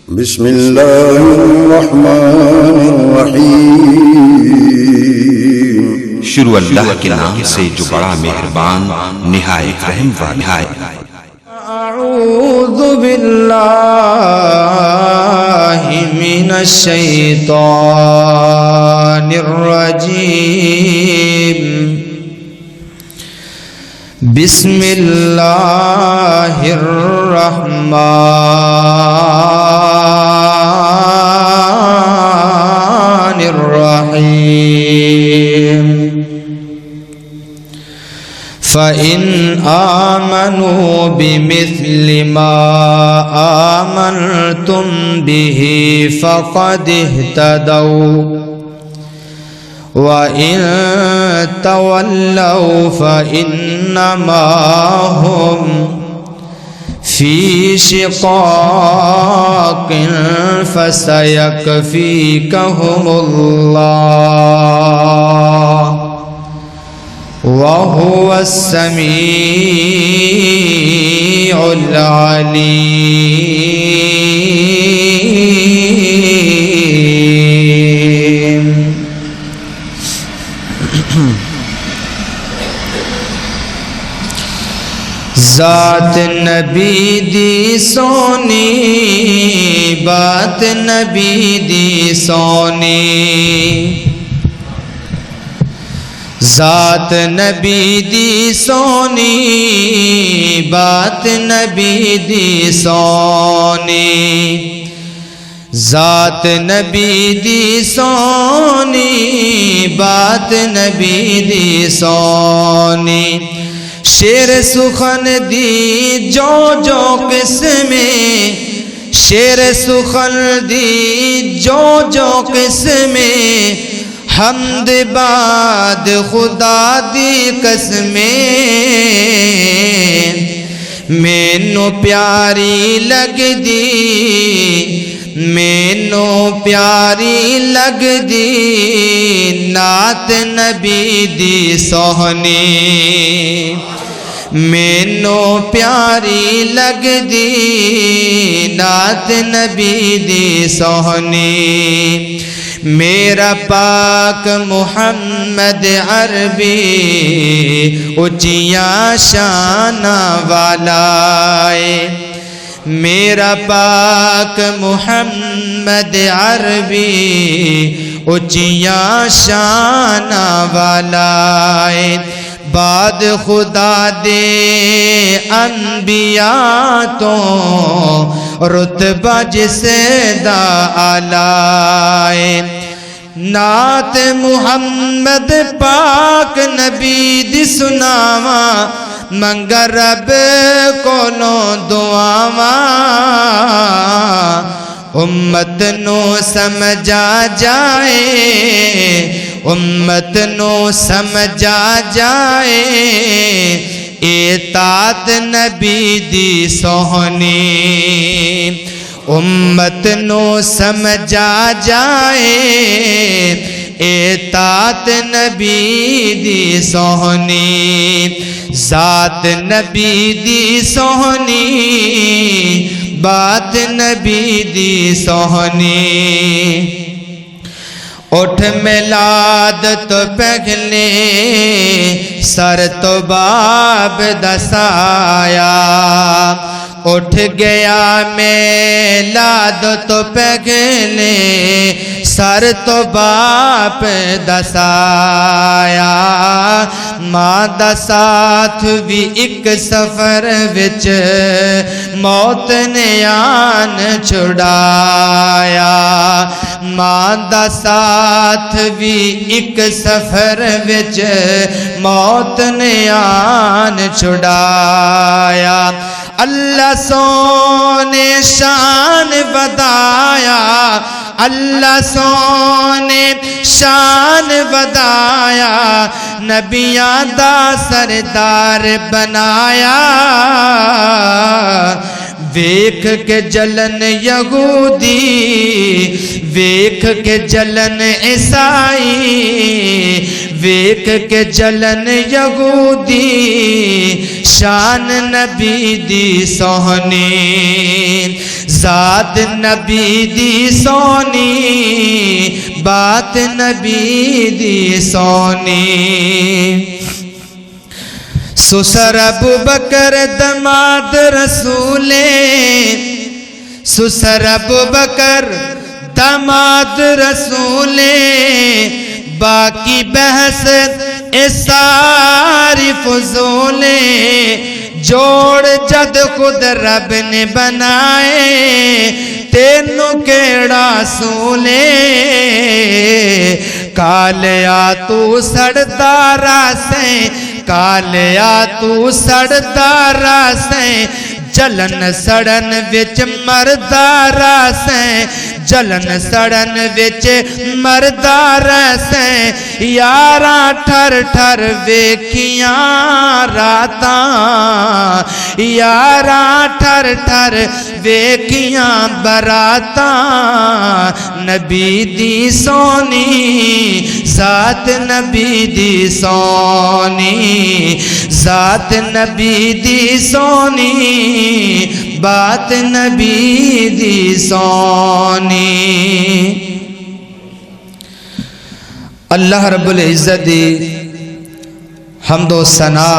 بسم اللہ الرحمن الرحیم شروع اللہ کے نام سے جو بڑا مہربان نہایت رحم والا ہے۔ اعوذ باللہ من الشیطان الرجیم بسم اللہ الرحمن الرحیم فَإِنْ آمَنُوا بِمِثْلِ مَا آمَنْتُمْ بِهِ فَقَدِ اهْتَدَوْا وَإِنْ تَوَلَّوْا فَإِنَّمَا هُمْ فِي شِقَاقٍ فَسَيَكْفِيكَهُمُ اللَّهُ وَهُوَ السَّمِيعُ الْعَلِيمُ۔ ذات نبی دی سونی بات نبی دی سونی، ذات نبی دی سونی بات نبی دی سونی، ذات نبی دی سونی بات نبی دی سونی، شیر سخن دی جو جو قسمیں، شیر سخن دی جو جو قسمیں، حمد باد خدا دی قسمیں، مینوں پیاری لگ دی، مینوں پیاری لگ دی نعت نبی دی سوہنی، مینوں پیاری لگ دی نعت نبی دی سوہنی، میرا پاک محمد عربی اونچیاں شاناں والا ہے، میرا پاک محمد عربی اونچیاں شاناں والا ہے، بعد خدا دے انبیاء تو رتبہ جس دا اعلیٰ ہے، نعت محمد پاک نبی دی سناواں، منگا رب کولوں دعاواں، امت نو سمجھا جائے، امت نو سمجھا جائے، اطاعت نبی دی سوہنی، امت نو سمجھا جائے، اطاعت نبی دی سوہنی، ذات نبی دی سوہنی بات نبی دی سوہنی، اٹھ میلاد تو پہلے سر تو باب دسایا، اٹھ گیا میلاد تو پہلے سر تو باپ دسایا، ماں دا ساتھ بھی ایک سفر وچ موت نے آن چھڑایا، ماں دا ساتھ بھی ایک سفر وچ موت نے آن چھڑایا، اللہ سونے شان بدایا، اللہ سونے شان بدایا، نبیاں دا سردار بنایا، ویکھ کے جلن یہودی، ویکھ کے جلن عیسائی، ویکھ کے جلن یہودی، شان نبی دی سوہنی، ذات نبی دی سونی بات نبی دی سونی سسر ابو بکر دماد رسول سسر ابو بکر دماد رسول باقی بحث ساری فضول جوڑ جد خود رب نے بنائے تینوں کیڑا سولے کالیا تو سڑدارا سے کالیا تو سڑدارا سے جلن سڑن وچ مردارا سے جلن سڑن وچ مردارا سے یاراں ٹھر ٹھر ویکھیاں راتاں یاراں ٹھر ٹھر ویکھیاں براتاں نبی دی سونی ذات نبی دی سونی ذات نبی دی سونی بات نبی دی سونی اللہ رب العزت دی حمد و ثنا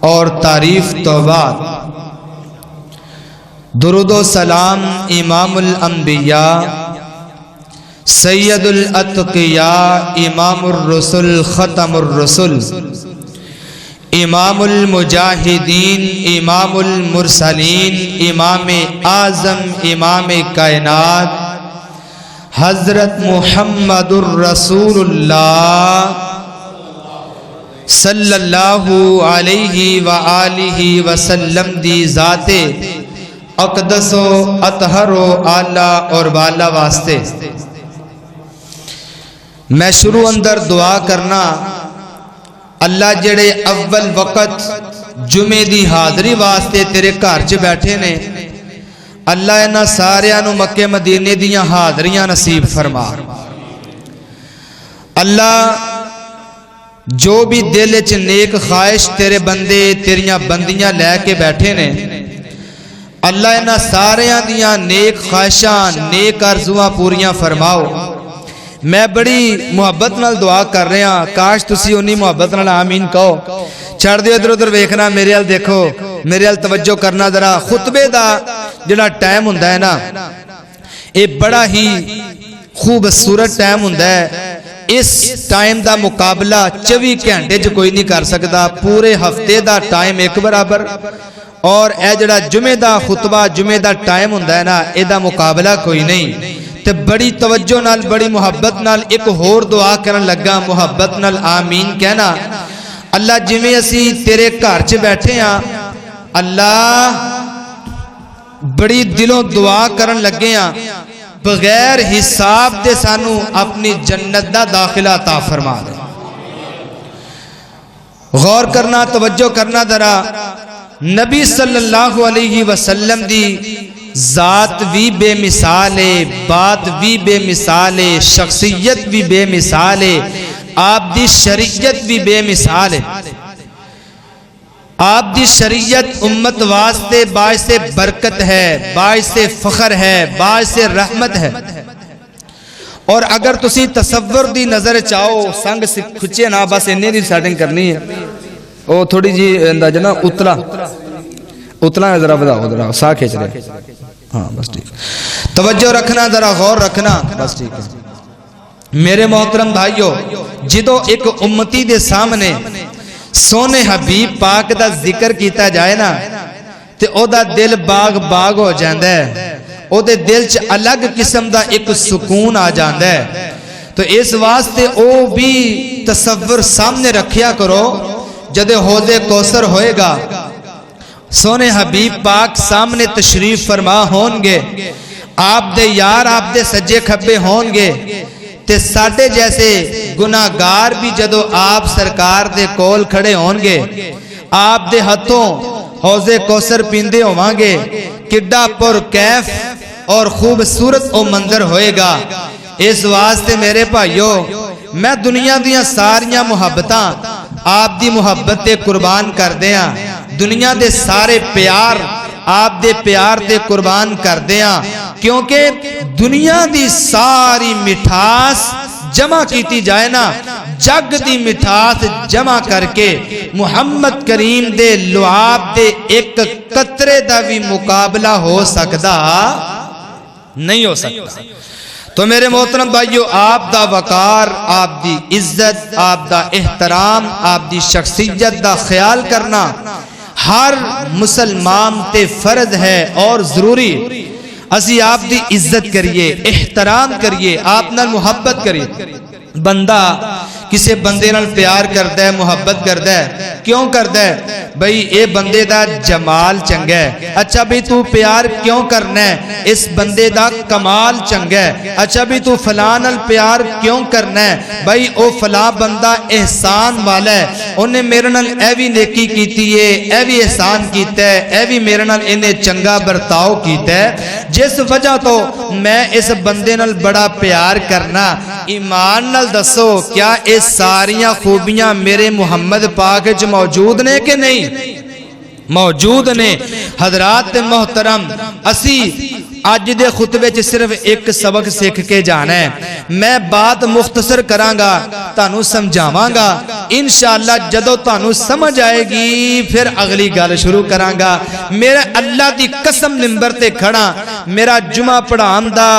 اور تعریف توبات درود و سلام امام الانبیاء سید الاتقیاء امام الرسل ختم الرسل امام المجاہدین امام المرسلین امام اعظم امام کائنات حضرت محمد الرسول اللہ صلی اللہ علیہ وآلہ وسلم دی ذات اقدس و اطہر و اعلیٰ اور بالا واسطے میں شروع اندر دعا کرنا اللہ جڑے اول وقت جمعے دی حاضری واسطے تیرے گھر چ بیٹھے نے اللہ انہاں ساریاں نو مکے مدینے دیاں حاضریاں نصیب فرما اللہ جو بھی دل وچ نیک خواہش تیرے بندے تیریاں بندیاں لے کے بیٹھے نے اللہ انہاں ساریاں دیاں نیک خواہشاں نیک آرزواں پوریاں فرماؤ میں بڑی محبت نال دعا کر رہا ہاں کاش تسی انہی محبت نال آمین کہو چھڑ دیو ادھر ادھر ویکھنا میرے ال دیکھو میرے ال توجہ کرنا ذرا خطبے دا جڑا ٹائم ہوندا ہے نا اے بڑا ہی خوبصورت ٹائم ہوندا ہے اس ٹائم دا مقابلہ 24 گھنٹے جو کوئی نہیں کر سکتا پورے ہفتے دا ٹائم ایک برابر اور اے جڑا جمعے دا خطبہ جمعے دا ٹائم ہوندا ہے نا اے دا مقابلہ کوئی نہیں تے بڑی توجہ نال بڑی محبت نال ایک ہور دعا کرن لگا محبت نال آمین کہنا اللہ جویں اسی تیرے گھر چ بیٹھے ہاں اللہ بڑی دلوں دعا کرن لگے ہاں بغیر حساب دے سانو اپنی جنت دا داخلہ عطا فرما دے غور کرنا توجہ کرنا ذرا نبی صلی اللہ علیہ وسلم دی ذات بھی بے مثال ہے بات بھی بے مثال ہے شخصیت بھی بے مثال ہے آپ دی شریعت بھی بے مثال ہے آپ دی شریعت امت واسطے باعث برکت ہے باعث فخر ہے باعث رحمت ہے اور اگر تسی تصور دی نظر چاہو سنگ کھچے نا بس انہیں دی سیٹنگ کرنی ہے وہ تھوڑی جی اندازہ نا اتلا ذرا بداؤ ذرا سا کھینچ رہے ہاں بس ٹھیک توجہ رکھنا ذرا غور رکھنا بس ٹھیک ہے میرے محترم بھائیو جدو ایک امتی دے سامنے سونے حبیب پاک دا ذکر کیتا جائے نا تے او دا دل باغ باغ ہو جاندہ ہے او دے دل چ الگ قسم دا ایک سکون آ جاندہ ہے تو اس واسطے او بھی تصور سامنے رکھیا کرو جدے حوض کوثر ہوئے گا سونے حبیب پاک سامنے تشریف فرما ہونگے آپ دے یار آپ دے سجے کھبے ہونگے تے ساڑھے جیسے گناہگار بھی جدو آپ سرکار دے کول کھڑے ہونگے آپ دے ہتھوں حوض کوثر پیندے ہوانگے کڈا پر کیف اور خوبصورت او منظر ہوئے گا اس واسطے میرے بھائیو میں دنیا دیاں ساریاں محبتاں آپ دی محبت قربان کر دیاں دنیا دے سارے پیار آپ دے پیار تے قربان کر دیاں کیونکہ دنیا دی ساری مٹھاس جمع کیتی جائے نا جگ دی مٹھاس جمع کر کے محمد کریم دے لعاب دے ایک قطرے دا بھی مقابلہ ہو سکتا نہیں ہو سکتا تو میرے محترم بھائیو آپ دا وقار آپ دی عزت آپ دا احترام آپ دی شخصیت دا خیال کرنا ہر مسلمان تے فرض ہے اور ضروری اسی آپ دی عزت کریے احترام کریے آپ نال محبت کریے بندہ کسے بندے نال پیار کردا ہے محبت کردا ہے کیوں کردا ہے بھئی اے بندے دا جمال چنگا ہے اچھا بھی تو پیار کیوں کرنا ہے اس بندے دا کمال چنگا ہے اچھا بھی تو فلاں نال پیار کیوں کرنا ہے بھئی او فلاں بندہ احسان والا ہے انہیں میرے نال اے بھی نیکی کیتی ہے اے بھی احسان کیتا ہے اے بھی میرے نال انہیں چنگا برتاؤ کیتا ہے جس وجہ تو میں اس بندے نال بڑا پیار کرنا ایمان نال دسو کیا اس ساریاں خوبیاں میرے محمد پاک وچ موجود نے کہ نہیں موجود نے حضرات محترم اسی آج دے خطبے چ صرف ایک سبق سیکھ کے جانا ہے میں بات مختصر کرانگا تانوں سمجھاواں گا انشاءاللہ جدو تانوں سمجھ آئے گی پھر اگلی گل شروع کرانگا میرا اللہ دی قسم منبر تے کھڑا میرا جمعہ پڑھان دا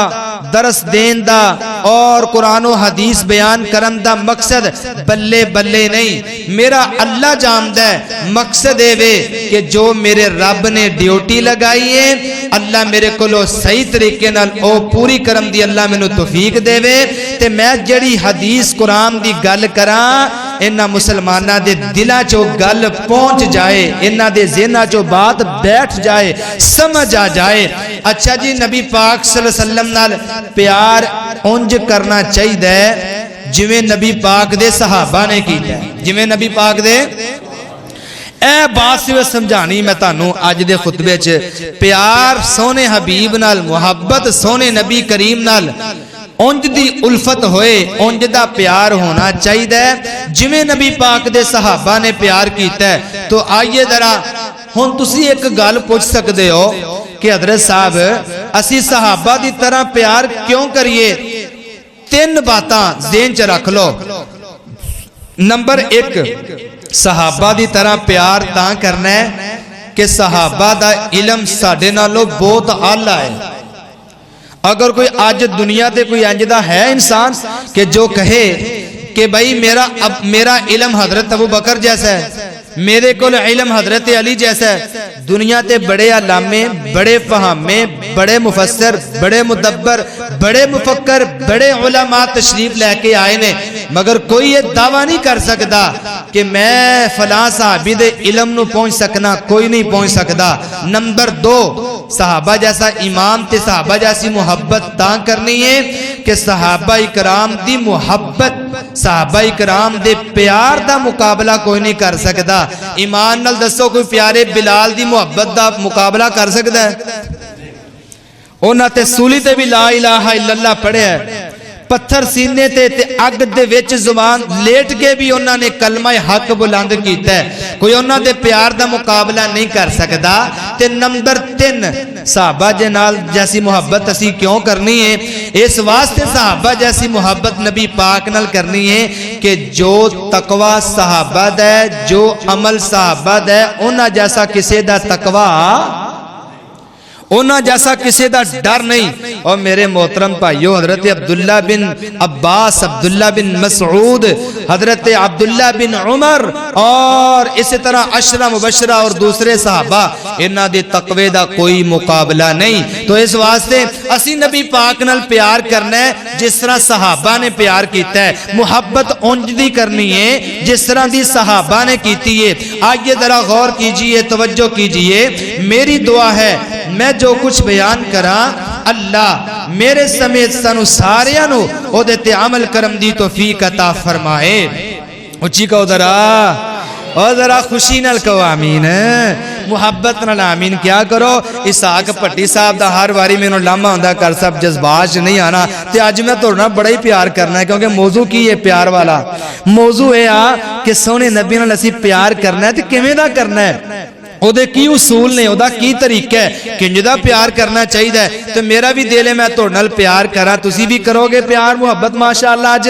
درس دین دا اور قرآن و حدیث بیان کرن دا مقصد بلے بلے نہیں میرا اللہ جاندہ ہے مقصد ہے کہ جو میرے رب نے ڈیوٹی لگائی ہے اللہ میرے کو لو صحیح طریقے نال او پوری کرم دی اللہ میں نو توفیق دے وے تے میں جڑی حدیث قرآن دی گل کران انہا مسلمانہ دے دلہ چو گل پہنچ جائے انہا دے ذہنہ چو بات بیٹھ جائے سمجھ آ جائے اچھا جی نبی پاک صلی اللہ علیہ وسلم نال پیار اونج کرنا چاہیے دے جویں نبی پاک دے صحابہ نے کی ہے جویں نبی پاک دے اے بات سے سمجھانی میں تانوں آج دے خطبے چ پیار سونے حبیب نال محبت سونے نبی کریم نال اونج دی الفت ہوئے اونج دا پیار ہونا چاہیے جویں نبی پاک دے صحابہ نے پیار کیتا ہے تو آئیے ذرا ہن تسی ایک گل پوچھ سکدے ہو کہ حضرت صاحب اسی صحابہ دی طرح پیار کیوں کریے تین باتاں ذہن چ رکھ لو نمبر ایک صحابہ دی طرح پیار تاں کرنا ہے کہ صحابہ دا علم ساڈے نالوں بہت اعلیٰ ہے اگر کوئی آج دنیا تے کوئی انجدہ ہے انسان کہ جو کہے کہ بھائی میرا علم حضرت ابو بکر جیسا ہے میرے کول علم حضرت علی جیسا ہے دنیا تے بڑے علامے بڑے فہامے بڑے مفسر بڑے مدبر بڑے مفکر بڑے علماء تشریف لے کے آئے نے مگر کوئی یہ دعویٰ نہیں کر سکتا کہ میں فلاں صحابی دے علم نو پہنچ سکنا کوئی نہیں پہنچ سکتا نمبر دو صحابہ جیسا ایمان تے صحابہ جیسی محبت تاں کرنی ہے کہ صحابہ اکرام دی محبت صحابہ اکرام دے پیار دا مقابلہ کوئی نہیں کر سکتا ایمان نال دسو کوئی پیارے بلال دی محبت دا مقابلہ کر سکتا ہے اونا تے سولی تے بھی لا الہ الا اللہ پڑھے ہے پتھر سینے تے اگ دے وچ زبان لیٹ کے بھی انہوں نے کلمہ حق بلند کیتا ہے کوئی انہوں نے پیار دا مقابلہ نہیں کر سکتا تے نمبر 3 صحابہ جنال جیسی محبت اسی کیوں کرنی ہے اس واسطے صحابہ جیسی محبت نبی پاک نال کرنی ہے کہ جو تقوی صحابہ ہے جو عمل صحابہ ہے انہاں جیسا کسی دا تقوی انہاں جیسا کسی دا ڈر نہیں اور میرے محترم بھائیو حضرت عبداللہ بن عباس عبداللہ بن مسعود حضرت عبداللہ بن عمر اور اسی طرح عشرہ مبشرہ اور دوسرے صحابہ انہاں دے تقوی دا کوئی مقابلہ نہیں تو اس واسطے اسی نبی پاک نال پیار کرنا ہے جس طرح صحابہ نے پیار کیتا ہے محبت اونج دی کرنی ہے جس طرح دی صحابہ نے کیتی ہے آئیے ذرا غور کیجئے توجہ کیجئے میری دعا ہے میں جو کچھ بیان کرا اللہ میرے سمیت سانو ساریانو او دیتے عمل کرم دی توفیق عطا فرمائے اچھی کہو ذرا خوشی نال کہو آمین محبت نال آمین کیا کرو اسحاق پٹی صاحب دا ہر واری میں انہوں لامہ ہوندہ کر سب جذبات نہیں آنا تے آج میں توڑنا بڑا ہی پیار کرنا ہے کیونکہ موضوع کی ہے پیار والا موضوع ہے کہ سونے نبی نال اسی پیار کرنا ہے تے کیویں دا کرنا ہے ਉਹਦੇ ਕੀ ਉਸੂਲ ਨੇ, ਉਹਦਾ ਕੀ ਤਰੀਕਾ ਹੈ, ਕਿੰਜ ਦਾ ਪਿਆਰ ਕਰਨਾ ਚਾਹੀਦਾ ਹੈ। ਤੇ ਮੇਰਾ ਵੀ ਦਿਲ ਹੈ ਮੈਂ ਤੁਹਾਡੇ ਨਾਲ ਪਿਆਰ ਕਰਾਂ, ਤੁਸੀਂ ਵੀ ਕਰੋਗੇ ਪਿਆਰ ਮੁਹੱਬਤ ਮਾਸ਼ਾਅੱਲਾ ਅੱਜ।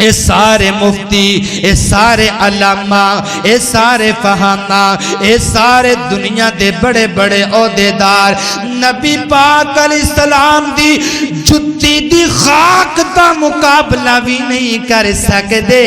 اے سارے مفتی، اے سارے علامہ، اے سارے فہامہ، اے سارے دنیا دے بڑے بڑے عہدیدار نبی پاک علیہ السلام دی جتی دی خاک دا مقابلہ بھی نہیں کر سکتے۔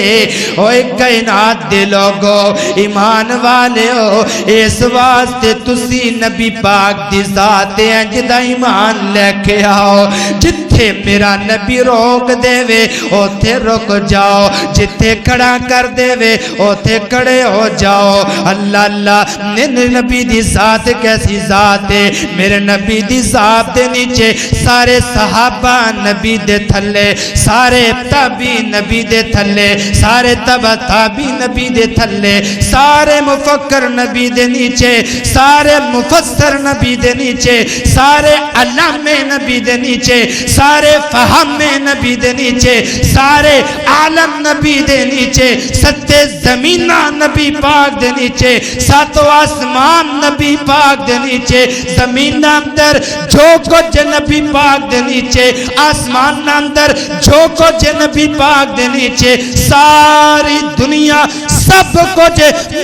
اوے کائنات دے لوگو، ایمان والے ہو، اس واسطے تسی نبی پاک دی ذات انج دا ایمان لے کے آؤ، جتھے میرا نبی روک دے وے اوتھے رک جاؤ، جتھے کھڑا کر دے وے اوتھے کھڑے ہو جاؤ۔ اللہ اللہ، میرے نبی دی ذات کیسی ذات ہے؟ میرے نبی دی ذات دے نیچے سارے صحابہ نبی دے تھلے، سارے تابعی نبی دے تھلے، سارے تبع تابعی نبی دے تھلے، سارے مفکر نبی دے نیچے، سارے مفسر نبی دے نیچے، سارے علامے نبی دے نیچے، سارے فہامے نبی دے نیچے، سارے عالم نبی دے نیچے، ستے زمینہ نبی پاک دے نیچے، ساتو آسمان نبی پاک دے نیچے، زمین اندر جو کچھ نبی پاک دے نیچے، آسمان اندر جو کچھ نبی پاک دے نیچے، ساری دنیا سب کچھ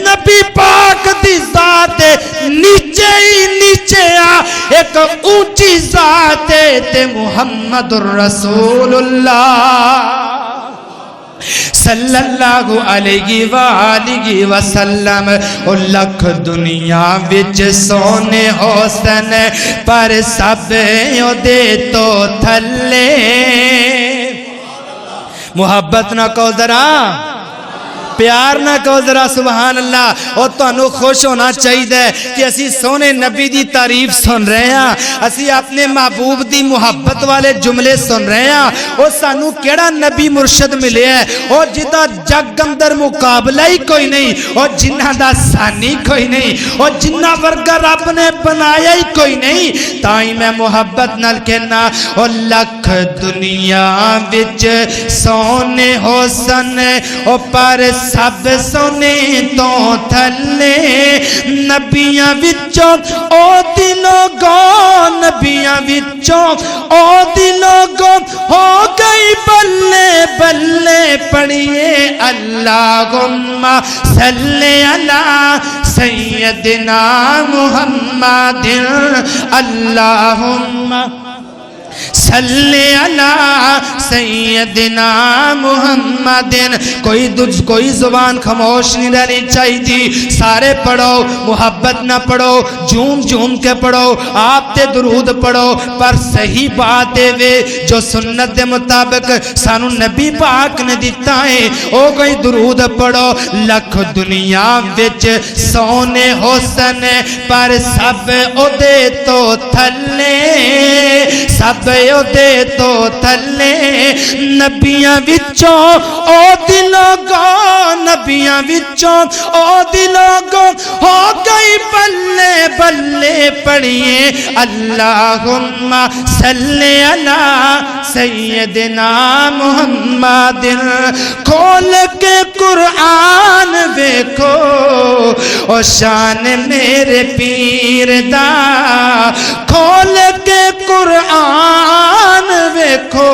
نبی پاک دی ذات نیچے ہی نیچے آ، ایک اونچی ذات تے محمد الرسول اللہ صلی اللہ علیہ وآلہ وسلم۔ او لکھ دنیا وچ سونے حسن پر سب دے تو تھلے، محبت نہ کو ذرا، پیار نہ کہو ذرا سبحان اللہ۔ اور تانوں خوش ہونا چاہیے کہ اسی سونے نبی دی تعریف سن رہے ہیں، اسی اپنے محبوب دی محبت والے جملے سن رہے ہیں۔ اور سانو کیڑا نبی مرشد ملے ہے اور جدا جگ اندر مقابلہ ہی کوئی نہیں، اور جنہ دا ثانی کوئی نہیں، اور جنہ ورگا رب نے بنایا ہی کوئی نہیں۔ تائیں میں محبت نال کہنا، اور لکھ دنیا وچ سونے حسن او پر سب سونے تو تھلے، نبیاں وچوں او دلوں گو، نبیاں وچوں او دلوں گو ہو گئی بلے بلے پڑھیے اللہم صلی علی سیدنا محمد، اللہم صلی علی سیدنا محمد۔ کوئی زبان خاموش نہیں رہنی چاہیے، سارے پڑھو، محبت نہ پڑھو، جھوم جھوم کے پڑھو، آپ تے درود پڑھو، پر صحیح بات ہے جو سنت دے مطابق سانو نبی پاک نے دیتا ہے او کوئی درود پڑھو۔ لکھ دنیا وچ سونے حسن پر سب او دے تو تھلے، سب او دے تو تھلے، نبیاں وچوں او دلوں گو، نبیاں وچوں او دلوں گو ہو گئی بلے بلے پڑھیے اللہم صلی علی سیدنا محمد۔ کھول کے قرآن دیکھو او شان میرے پیر دا، کھول کے قرآن دیکھو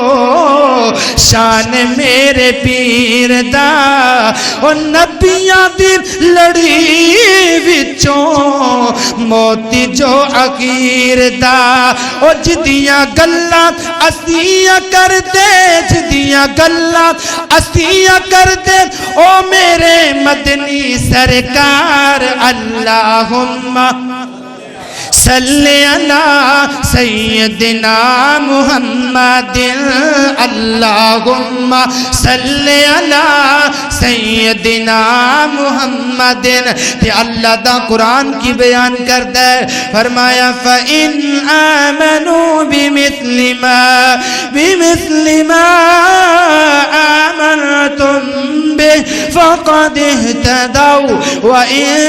شان میرے پیر دا، او نبیاں دی لڑی وچوں موتی جو اخیر دا، او جدیاں گلاں اسیاں کر دے، جدیاں گلاں اسیاں کر دے او میرے مدنی سرکار، اللہم صلی علی سیدنا محمد، اللہم صلی علی سیدنا محمد۔ تے اللہ دا قرآن کی بیان کردہ ہے، فرمایا فَإِنْ آمَنُوا بِمِثْلِ مَا آمَنْتُمْ بِهِ فَقَدِ اهْتَدَوْا وَإِنْ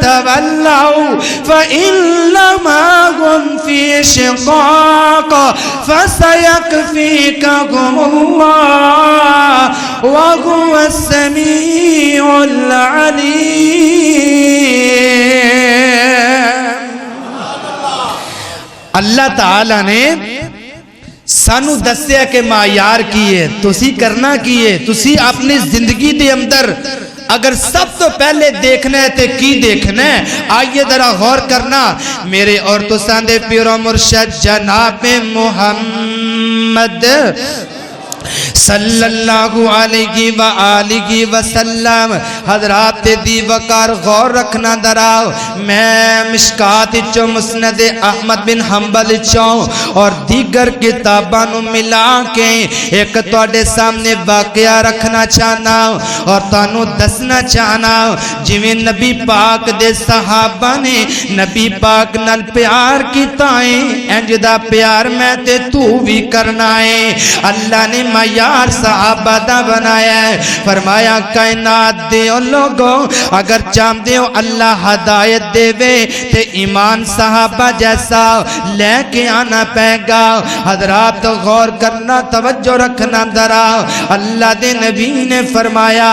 تَوَلَّوْا فإنما هم في شقاق فسيكفيكهم الله وهو السميع العليم۔ اللہ تعالی نے سانو دسیا کہ معیار کی ہے تسی کرنا کی ہے تسی اپنی زندگی دے اندر اگر سب تو پہلے دیکھنا ہے تے کی دیکھنا ہے آئیے ذرا غور کرنا میرے اور تساں دے پیر و مرشد جناب محمد صلی اللہ علیہ وآلہ وسلم حضرات دی وقار غور رکھنا دراؤ میں مشکات چو مسند احمد بن حنبل چو اور دیگر کتاباں نو ملا کے ایک توڑے سامنے واقعہ رکھنا چاہنا اور تانو دسنا چاہنا جویں نبی پاک دے صحابہ نے نبی پاک نال پیار کیتا ہے انج دا پیار میں تے تو بھی کرنا ہے اللہ نے معیار صحابہ دا بنایا ہے فرمایا کائنات دیو لوگوں اگر چاہتے ہو اللہ ہدایت دے وے تے ایمان صحابہ جیسا لے کے آنا پے گا حضرات غور کرنا توجہ رکھنا درا اللہ دے نبی نے فرمایا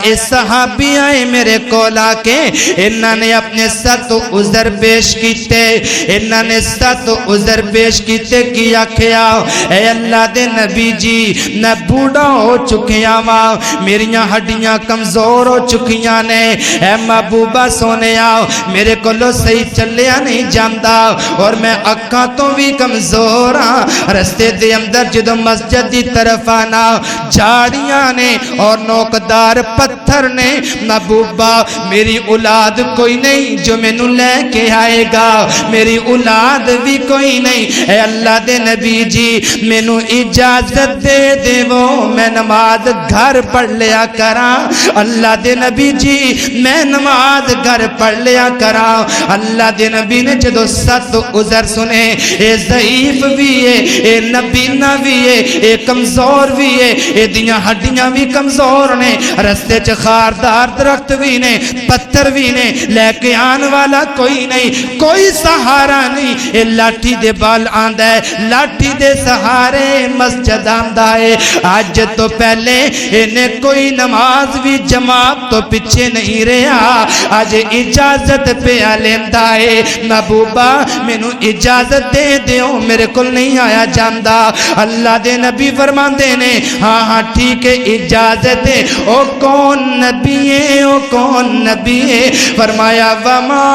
اے صحابی آئے میرے کولا کے انہوں نے اپنے ساتھ عذر پیش کیتے انہوں نے ساتھ عذر پیش کیتے کیا کھیا اے اللہ دے نبی جی میں بوڑھا ہو چکیاں ماں میریاں ہڈیاں کمزور ہو چکیاں نے اے محبوبہ سونے آؤ میرے کو لو صحیح چلیا نہیں جاندا اور میں اکھاں تو بھی کمزور ہاں رستے دے اندر جدو مسجد دی طرف آنا جھاڑیاں نے اور نوکدار پتھر نے محبوبہ میری اولاد کوئی نہیں جو میں نو لے کے آئے گا میری اولاد بھی کوئی نہیں اے اللہ دے نبی جی میں نو اجازت دے دے وہ میں نماز گھر پڑھ لیا کرا اللہ دے نبی جی میں نماز گھر پڑھ لیا کرا اللہ دے نبی نے جدو ست عذر سنے اے ضعیف بھی ہے اے نبینا بھی ہے اے کمزور بھی ہے اے دیاں ہڈیاں بھی کمزور نے رستے چ خاردار درخت بھی نے پتھر بھی نے لے کے آن والا کوئی نہیں کوئی سہارا نہیں اے لاٹھی دے بال آندہ ہے لاٹھی دے سہارے مسجد آندہ ہے آج تو پہلے انہیں کوئی نماز بھی جماعت تو پچھے نہیں رہا آج اجازت پہ لیندہ ہے محبوبہ میں نو اجازت دے دیو میرے کل نہیں آیا جاندہ اللہ دے نبی فرمان دینے ہاں ہاں ٹھیک ہے اجازت دے او کون نبی ہے او کون نبی ہے فرمایا وما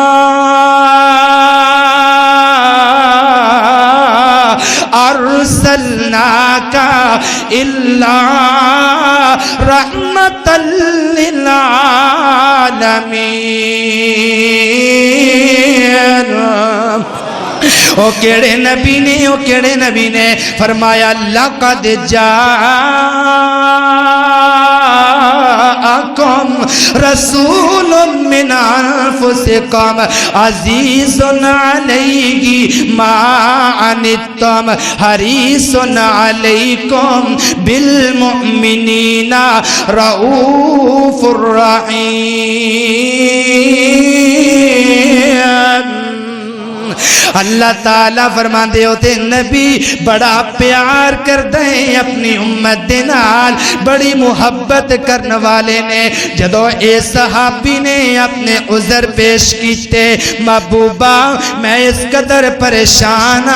ارسلناک الا رحمتا للعالمین او کیڑے نبی نے فرمایا لقد جاءکم رسول من انفسکم عزیز علیہ ما عنتم حریص علیکم بالمؤمنین رؤوف الرحیم اللہ تعالیٰ فرما دے ہوتے نبی بڑا پیار کر دیں اپنی امت دینال بڑی محبت کرنے والے نے جدو اے صحابی نے اپنے عذر پیش کیتے محبوبہ میں اس قدر پریشان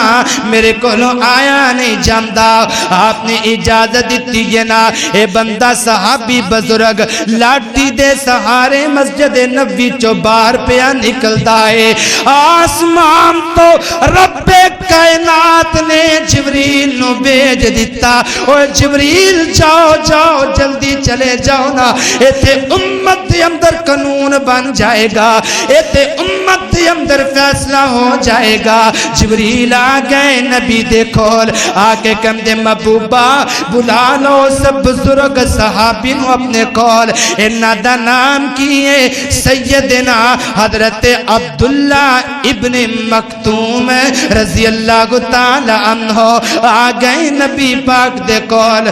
میرے کو آیا نہیں جاندہ آپ نے اجازت دیتی ہے نا اے بندہ صحابی بزرگ لاٹھی دے سہارے مسجد نبی چو بار پیا نکلتا ہے آسمان تو رب کائنات نے جبریل نو بیج دیتا اور جبریل جاؤ جلدی چلے جاؤ نا ایتھے امت دے اندر قانون بن جائے گا ایتھے امت دے اندر فیصلہ ہو جائے گا جبریل آگئے نبی دے کھول آکے کم دے محبوبہ بلا لو سب بزرگ صحابی نو اپنے کھول انہا دا نام کیے سیدنا حضرت عبداللہ ابن مکتوم رضی اللہ تعالی عنہ آگئے نبی پاک دے کول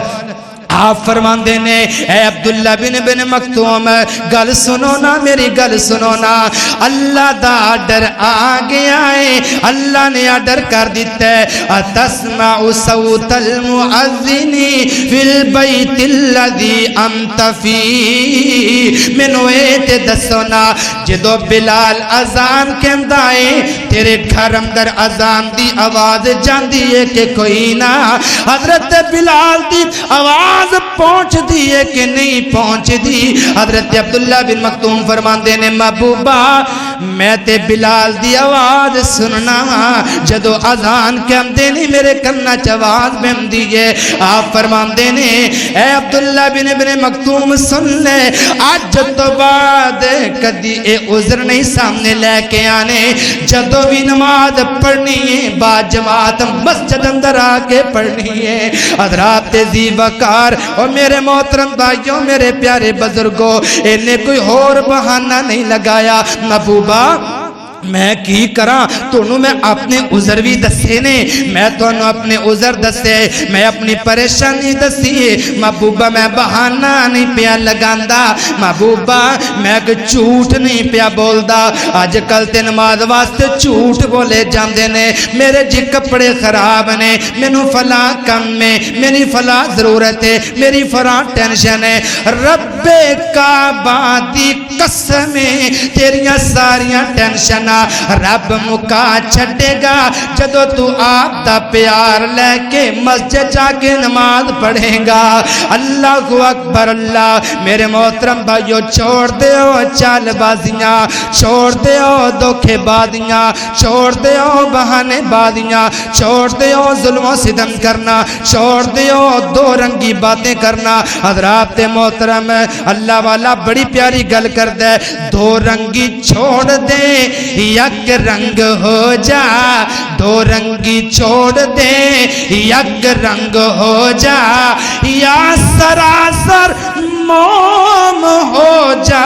آپ فرمان دینے اے عبداللہ بن مکتوم گل سنو نا میری گل سنو نا اللہ دا آڈر آگیا ہے اللہ نے آڈر کر دیتا ہے اتسمع صوت المعذنی فی البیت الذی انت فی منو ایتے دسونا جدو بلال اذان کہندہ ہے تیرے گھر اندر اذان دی آواز جاندی ہے کہ کوئی نہ حضرت بلال دی آواز پہنچ دی ہے کہ نہیں پہنچ دی حضرت عبداللہ بن مکتوم فرماندے نے محبوبہ میں تے بلال دی آواز سننا جدو اذان کے اندے نہیں میرے کرنا چواز بہن دیئے آپ فرماندے نے اے عبداللہ بن مکتوم سن لے آج تو بعد کدی اے عذر نہیں سامنے لے کے آنے جدو بھی نماز پڑھنی ہے با جماعت مسجد اندر آکے پڑھنی ہے حضرات ذی وقار اور میرے محترم بھائیوں میرے پیارے بزرگوں انہیں کوئی اور بہانہ نہیں لگایا محبوبہ میں کی کراں تونوں میں اپنے عذر بھی دسے نے میں تونوں اپنے عذر دسے میں اپنی پریشانی دسی محبوبہ میں بہانہ نہیں پیا لگاندا محبوبہ میں جھوٹ نہیں پیا بولدا آج کل تے نماز واسطے جھوٹ بولے جاندے نے میرے جی کپڑے خراب نے مینوں فلاں کم میں میری فلاں ضرورت ہے میری فلاں ٹینشن ہے رب کعبہ دی قسم تیریاں ساریاں ٹینشن رب مکا چھٹے گا جدو تو آپ دا پیار لے کے مسجد جا کے نماز پڑھے گا اللہ اکبر اللہ میرے محترم بھائیو چھوڑ دیو چال بازیاں چھوڑ دیو دھوکے بازیاں چھوڑ دیو بہانے بازیاں چھوڑ دیو ظلم و ستم کرنا چھوڑ دیو دو رنگی باتیں کرنا حضرات محترم اللہ والا بڑی پیاری گل کر دے دو رنگی چھوڑ دے یک رنگ ہو جا دو رنگی چھوڑ دے یک رنگ ہو جا یا سراسر موم ہو جا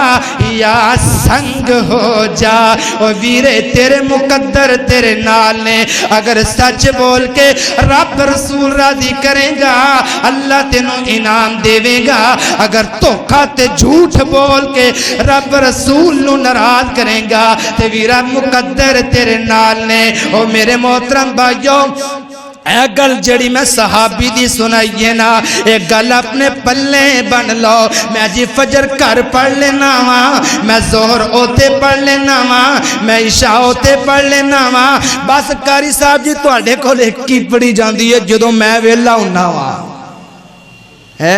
یا سنگ ہو جا او ویرے تیرے مقدر تیرے نال نے اگر سچ بول کے رب رسول راضی کرے گا اللہ تینوں انعام دے گا اگر دھوکا تے جھوٹ بول کے رب رسول نو ناراض کرے گا تے ویرا مقدر تیرے نال نے او میرے محترم بھائیوں اے گل جڑی میں صحابی دی سنائیے نا اے گل اپنے پلے بن لو میں جی فجر کر پڑھ لینا وا میں ظہر ہوتے پڑھ لینا وا میں عشاء ہوتے پڑھ لینا وا بس قاری صاحب جی تواڈے کول ایک کی پڑھی جاندی ہے جدوں میں ویلا ہوندا وا ہے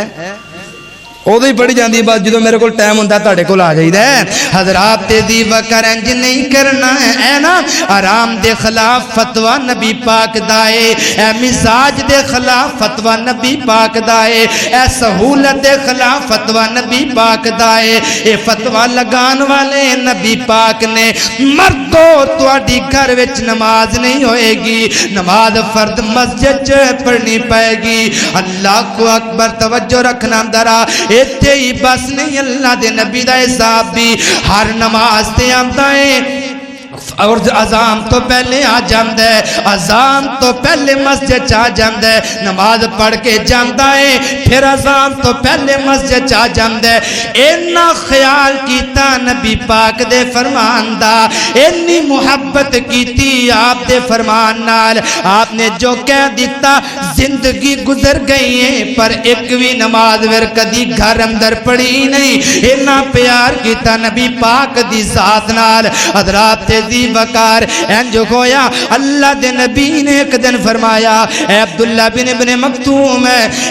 ادو ہی پڑھی جاندی بس جدو میرے کو ٹائم ہوندا تواڈے کول آ جائیدا ہے حضرات دی وکر انج نہیں کرنا ہے اے نا آرام دے خلاف فتوی نبی پاک دا اے اے مزاج دے خلاف فتوی نبی پاک دا اے اے سہولت دے خلاف فتوی نبی پاک دا اے اے فتوی لگان والے نبی پاک نے مردو تواڈی گھر وچ نماز نہیں ہوئے گی نماز فرد مسجد چ پڑھنی پائے گی اللہ کو اکبر توجہ رکھنا درا ایتے ہی بس نہیں اللہ دے نبی دا حساب بھی ہر نماز تے آمدا ہے اور اذان تو پہلے آ جاندا ہے اذان تو پہلے مسجد آ جاندا ہے نماز پڑھ کے جاندا ہے پھر اذان تو پہلے مسجد آ جاندا ہے اینا خیال کیتا نبی پاک دے فرمان دا اینی محبت کیتی آپ دے فرمان نال آپ نے جو کہہ دیتا زندگی گزر گئی ہے پر ایک بھی نماز ور کدی گھر اندر پڑھی نہیں اینا پیار کیتا نبی پاک دی ذات نال حضرات دی وقار انج ہویا اللہ دے نبی نے ایک دن فرمایا اے عبداللہ بن مکتوم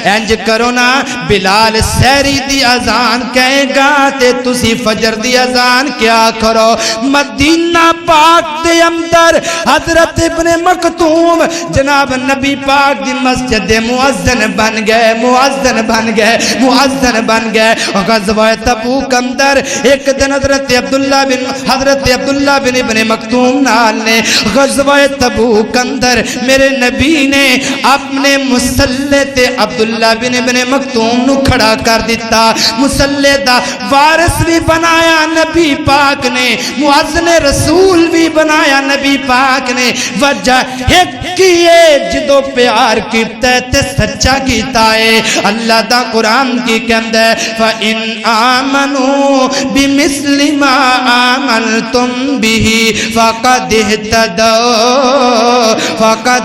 انج کرو نا بلال سحری دی اذان کہے گا تے تسی فجر دی اذان کیا کرو مدینہ پاک دے اندر حضرت ابن مکتوم جناب نبی پاک دی مسجد دے مؤذن بن گئے مؤذن بن گئے مؤذن بن گئے غزوہ تبوک اندر ایک دن حضرت عبداللہ بن ابن مکتوم نال نے غزوہ تبوک اندر میرے نبی نے اپنے مسلح تے عبداللہ بن ابن مکتوم نو کھڑا کر دیتا مسلح دا وارث بھی بنایا نبی پاک نے مؤذن رسول بھی بنایا نبی پاک نے وجہ ایک کیے جدو پیار کیتا ہے تے سچا کیتا ہے اللہ دا قرآن کی کہندہ ہے فَإِنْ آمَنُوا بِمِثْلِ مَا آمَنْتُمْ بِهِ فَقَدْ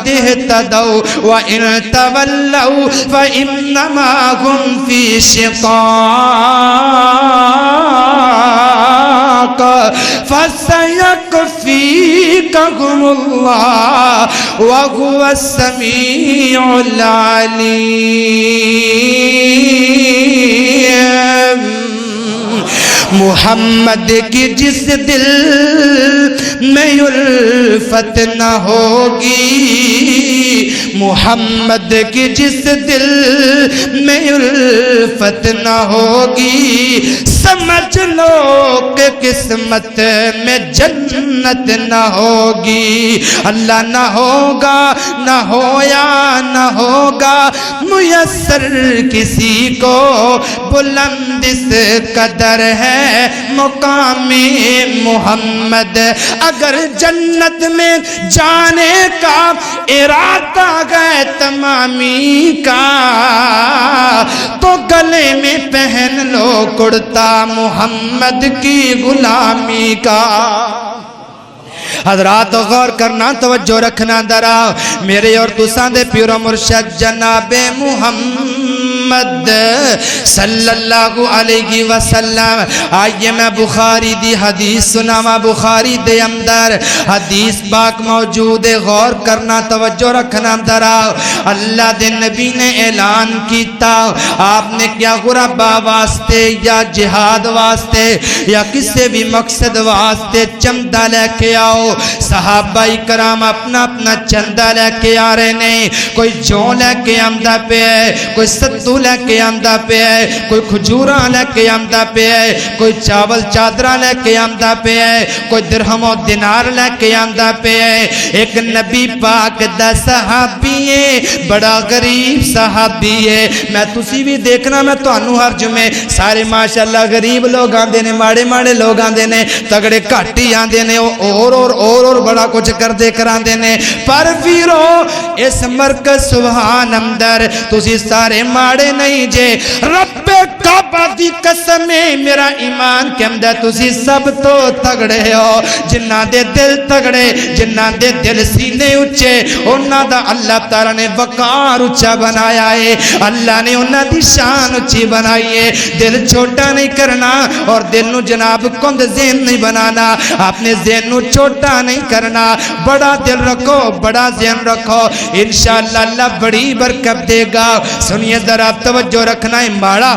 اهْتَدَوْا وَإِنْ تَوَلَّوْا فَإِنَّمَا هُمْ فِي شِقَاقٍ فَسَيَكْفِيكَهُمُ اللَّهُ وَهُوَ السَّمِيعُ الْعَلِيمُ۔ محمد کی جس دل میں الفت نہ ہوگی، محمد کی جس دل میں الفت نہ ہوگی، سمجھ لو کہ قسمت میں جنت نہ ہوگی۔ اللہ نہ ہوگا، نہ ہویا، نہ ہوگا میسر کسی کو، بلند اس قدر ہے مقام محمد۔ اگر جنت میں جانے کا ارادہ ہے تمامی کا، تو گلے میں پہن لو کرتا محمد کی غلامی کا۔ حضرات غور کرنا، توجہ رکھنا ذرا، میرے اور تساں دے پیر و مرشد جناب محمد صلی اللہ علیہ وسلم۔ آئیے میں بخاری دی حدیث سناواں، بخاری دے اندر حدیث پاک موجود ہے، غور کرنا، توجہ رکھنا ذرا۔ اللہ دے نبی نے اعلان کیتا، آپ نے کیا غربا واسطے یا جہاد واسطے یا کسی بھی مقصد واسطے چمدہ لے کے آؤ۔ صحابہ کرام اپنا اپنا چندہ لے کے آ رہے نے، کوئی جو لے کے آمدہ پہ ہے، کوئی ستو لے کے آمدہ پہ ہے، کوئی کھجورہ لے کے آمدہ پہ ہے، کوئی چاول چادرہ لے کے آمدہ پہ ہے، کوئی درہم و دینار لے کے آمدہ پہ ہے۔ ایک نبی پاک دا صحابی ہے، بڑا غریب صحابی ہے۔ میں تسی بھی دیکھنا، میں تو انہوں ہر جمعے سارے ماشاءاللہ غریب لوگ آندے نے، ماڑے ماڑے لوگ آندے نے، تگڑے کھاٹی آندے نے، اور بڑا کچھ کر دے کر آندے نے، پر ویرو اس مرکز سبحان اندر تسی سارے ماڑے نہیں جے، رب کعبہ دی قسم ہے میرا ایمان کے اندر تسی سب تو تگڑے ہو۔ جنہ دے دل تگڑے، جنہ دے دل سینے اچھے، انہاں دا اللہ تعالیٰ نے وقار اچھا بنایا ہے، اللہ نے انہاں دی شان اچھی بنائی ہے۔ دل چھوٹا نہیں کرنا اور دل نو جناب کند ذہن نہیں بنانا، اپنے ذہن نو چھوٹا نہیں کرنا، بڑا دل رکھو، بڑا ذہن رکھو، انشاءاللہ اللہ بڑی برکت دے گا۔ سنیے ذرا توجہ رکھنا ہے، ماڑا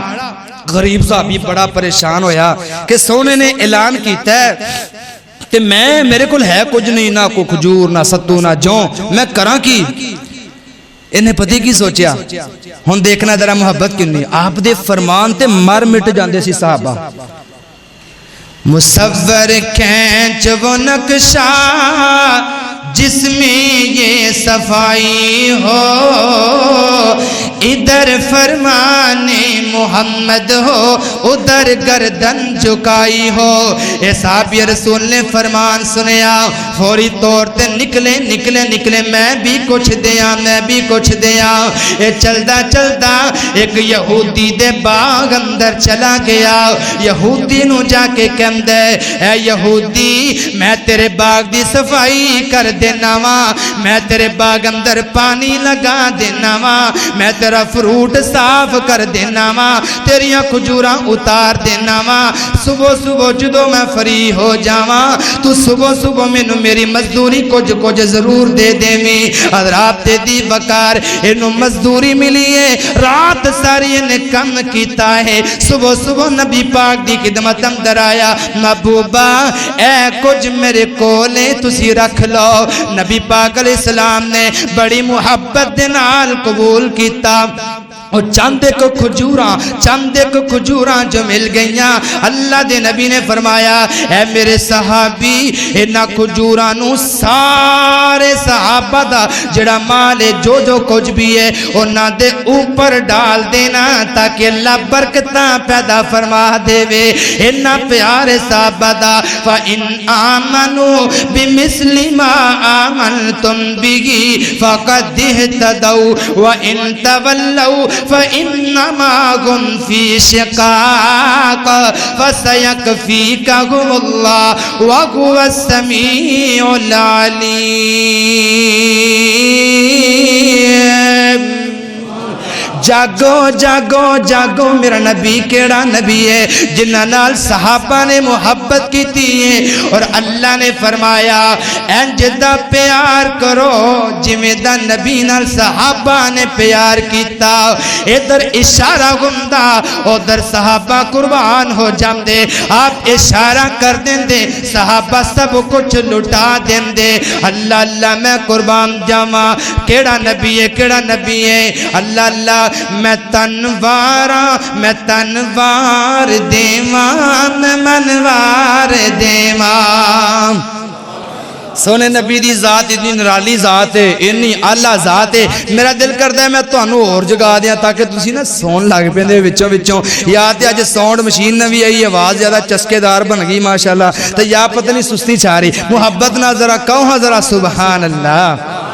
غریب صاحبی بڑا پریشان ہویا کہ سونے نے اعلان کیتا ہے کہ میرے کل ہے کچھ نہیں، نہ کوئی کھجور، نہ ستو، نہ جو، میں کراں کی؟ انہیں پتہ کی سوچیا؟ ہن دیکھنا ذرا محبت کنی، آپ دے فرمان تے مر مٹ جاندے سی صحابہ۔ مصور کھینچ وہ نقشہ جس میں یہ صفائی ہو، ادھر فرمان محمد ہو، ادھر گردن جھکائی ہو۔ اے صحابی رسول نے فرمان سنیا، فوری طور تے نکلے میں بھی کچھ دیاں، میں بھی کچھ دیاں۔ اے چلدا چلدا ایک یہودی دے باغ اندر چلا گیا، یہودی نو جا کے کہندے، اے یہودی میں تیرے باغ دی صفائی کر دینا وا، میں تیرے باغ اندر پانی لگا دینا وا، میں تیرا فروٹ صاف کر دینا وا، تیریاں کھجوراں اتار دینا وا، صبح صبح جدو میں فری ہو جاواں تو صبح صبح مینوں میری مزدوری کچھ ضرور دے دیویں۔ حضرات دے دی بکار انہوں مزدوری ملی ہے، رات ساری نے کم کیتا ہے، صبح صبح نبی پاک دی خدمت اندر آیا، محبوبہ اے کچھ میرے کولے تسی رکھ لو۔ نبی پاک علیہ السلام نے بڑی محبت دے نال قبول کیتا، اور چند ایک کھجوراں جو مل گئیاں، اللہ دے نبی نے فرمایا اے میرے صحابی انہاں کھجوراں نو سارے صحابہ دا جڑا مال ہے جو کچھ بھی ہے انہاں دے اوپر ڈال دینا تاکہ اللہ برکتاں پیدا فرما دے وے۔ انہاں پیارے صحابہ دا فَإِنْ آمَنُوا بِمِثْلِ مَا آمَنْتُمْ بِهِ فَقَدْ اهْتَدَوْا وَإِنْ تَوَلَّوْا فَإِنَّمَا هُمْ فِي شِقَاقٍ فَسَيَكْفِيكَهُمُ اللَّهُ وَهُوَ السَّمِيعُ الْعَلِيمُ۔ جاگو جاگو جاگو میرا نبی کیڑا نبی ہے جنہاں نال صحابہ نے محبت کیتی ہے اور اللہ نے فرمایا انج دا پیار کرو جویں دا نبی نال صحابہ نے پیار کیتا ادھر اشارہ ہوندا ادھر صحابہ قربان ہو جاندے آپ اشارہ کر دیندے صحابہ سب کچھ لٹا دیندے اللہ اللہ میں قربان جاواں کیڑا نبی ہے کیڑا نبی ہے اللہ اللہ میں تنوار دیواں میں منوار دیواں سونے نبی دی ذات اتنی نرالی ذات ہے اتنی اعلیٰ ذات ہے میرا دل کرتا ہے میں تانوں اور جگا دیاں تاکہ تسی نا سون لگ پیندے وچوں یا تے اج ساؤنڈ مشین نوی آئی آواز زیادہ چسکے دار بن گئی ماشاءاللہ تے یا پتہ نہیں سستی چھا رہی محبت نہ ذرا کہو ہاں ذرا سبحان اللہ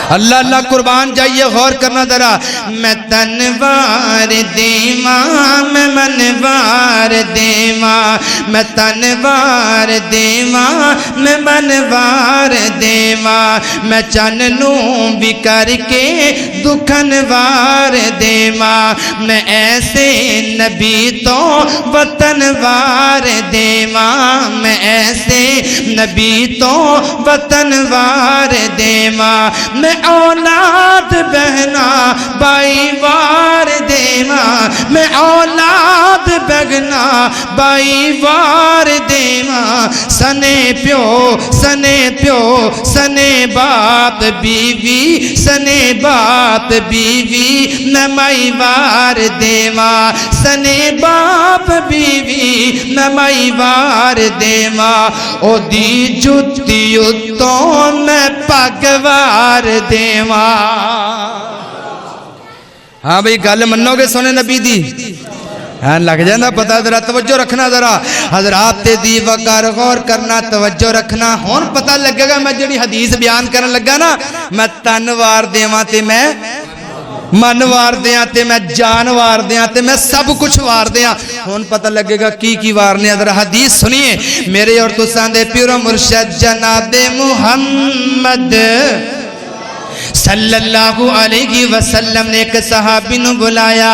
اللہ اللہ قربان جائیے غور کرنا ذرا میں تنوار دیواں میں منوار دیواں میں تنوار دیواں میں منوار دیواں میں چننوں بھی کر کے دکھنوار دیواں میں ایسے نبی تو وطنوار دیواں میں ایسے نبی تو وطنوار دیواں میں اولاد بہنا بائی وار دیواں میں اولاد بہنا بائی وار دیواں سنے پیو سنے باپ بیوی سنے باپ بیوی نمائی وار دیواں سنے باپ بیوی نمائی وار دیواں او دی جتی اتوں میں پگوار دیواں ہاں بھئی گل منو گے سونے نبی دی ہاں لگ جاندہ پتہ ذرا توجہ رکھنا ذرا حضرات تے دی وقار غور کرنا توجہ رکھنا ہون پتہ لگے گا میں جڑی حدیث بیان کرن لگا نا میں تنوار دیواں تے میں من وار دیاں تے میں جان وار دیاں تے میں سب کچھ وار دیاں ہون پتہ لگے گا کی وارنے ذرا حدیث سنیے میرے اور تساں دے پیرو مرشد جناب محمد صلی اللہ علیہ وسلم نے ایک صحابی نو بلایا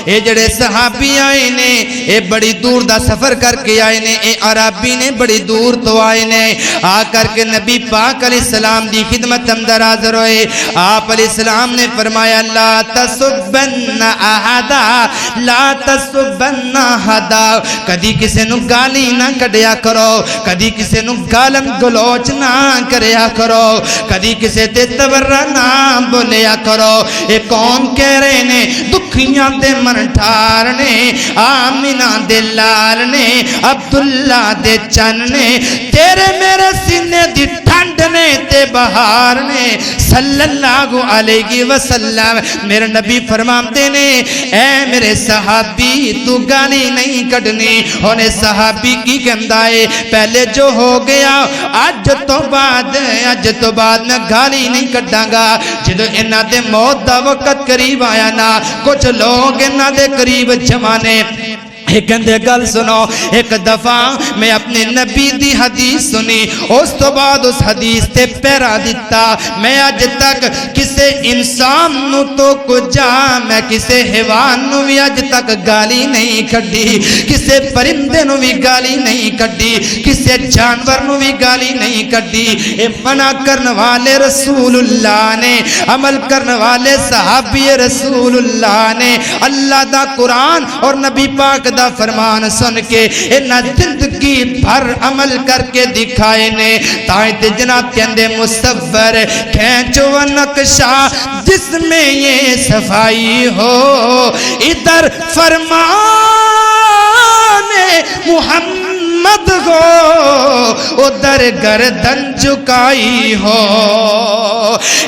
اے جڑے صحابی آئے نے اے بڑی دور دا سفر کر کے آئے نے اے عربی نے بڑی دور تو آئے نے آ کر کے نبی پاک علیہ السلام دی خدمت اندر حاضر ہوئے آپ علیہ السلام نے فرمایا لا تسبن احدا لا تسبن احدا کدی کسے نو گالی نہ کڈیا کرو کدی کسے نو گالم گلوچ نہ کریا کرو کدی کسے تے تبرہ نہ بولیا کرو اے کون کہہ رہے نے دکھیاں دے منٹھار نے آمینہ دے لال نے عبداللہ دے چن نے تیرے میرے سینے دی ٹھنڈ نے تے بہار نے صلی اللہ علیہ وسلم میرے نبی فرماتے نے اے میرے صحابی تو گالی نہیں کڑنی ہونے صحابی کی گندائے پہلے جو ہو گیا آج تو بعد میں گالی نہیں کڑاں گا جدو انہاں دے موت دا وقت قریب آیا نا کچھ لوگ انہاں دے قریب جمانے ایک اندے گل سنو ایک دفعہ میں اپنے نبی دی حدیث سنی اس تو بعد اس حدیث تے پیرا دیتا میں آج تک کسے انسان نو تو کجا میں کسے حیوان نو بھی آج تک گالی نہیں کڑی کسے پرندے نو بھی گالی نہیں کڑی کسے جانور نو بھی گالی نہیں کڑی اے منع کرنے والے رسول اللہ نے عمل کرنے والے صحابی رسول اللہ نے اللہ دا قرآن اور نبی پاک دا فرمان سن کے انہا زندگی بھر عمل کر کے دکھائے نے تائیں جناب کہندے مصور کھینچو و نقشہ جس میں یہ صفائی ہو ادھر فرمان محمد ہو ادھر گردن چکائی ہو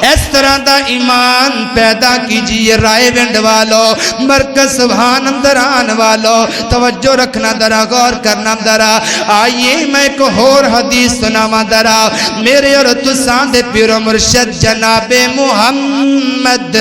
اس طرح دا ایمان پیدا کیجئے رائے ونڈ والو مرکز سبحان اندران والو توجہ رکھنا درا غور کرنا درا آئیے میں ایک اور حدیث سناما درا میرے اور تساں دے پیرو مرشد جناب محمد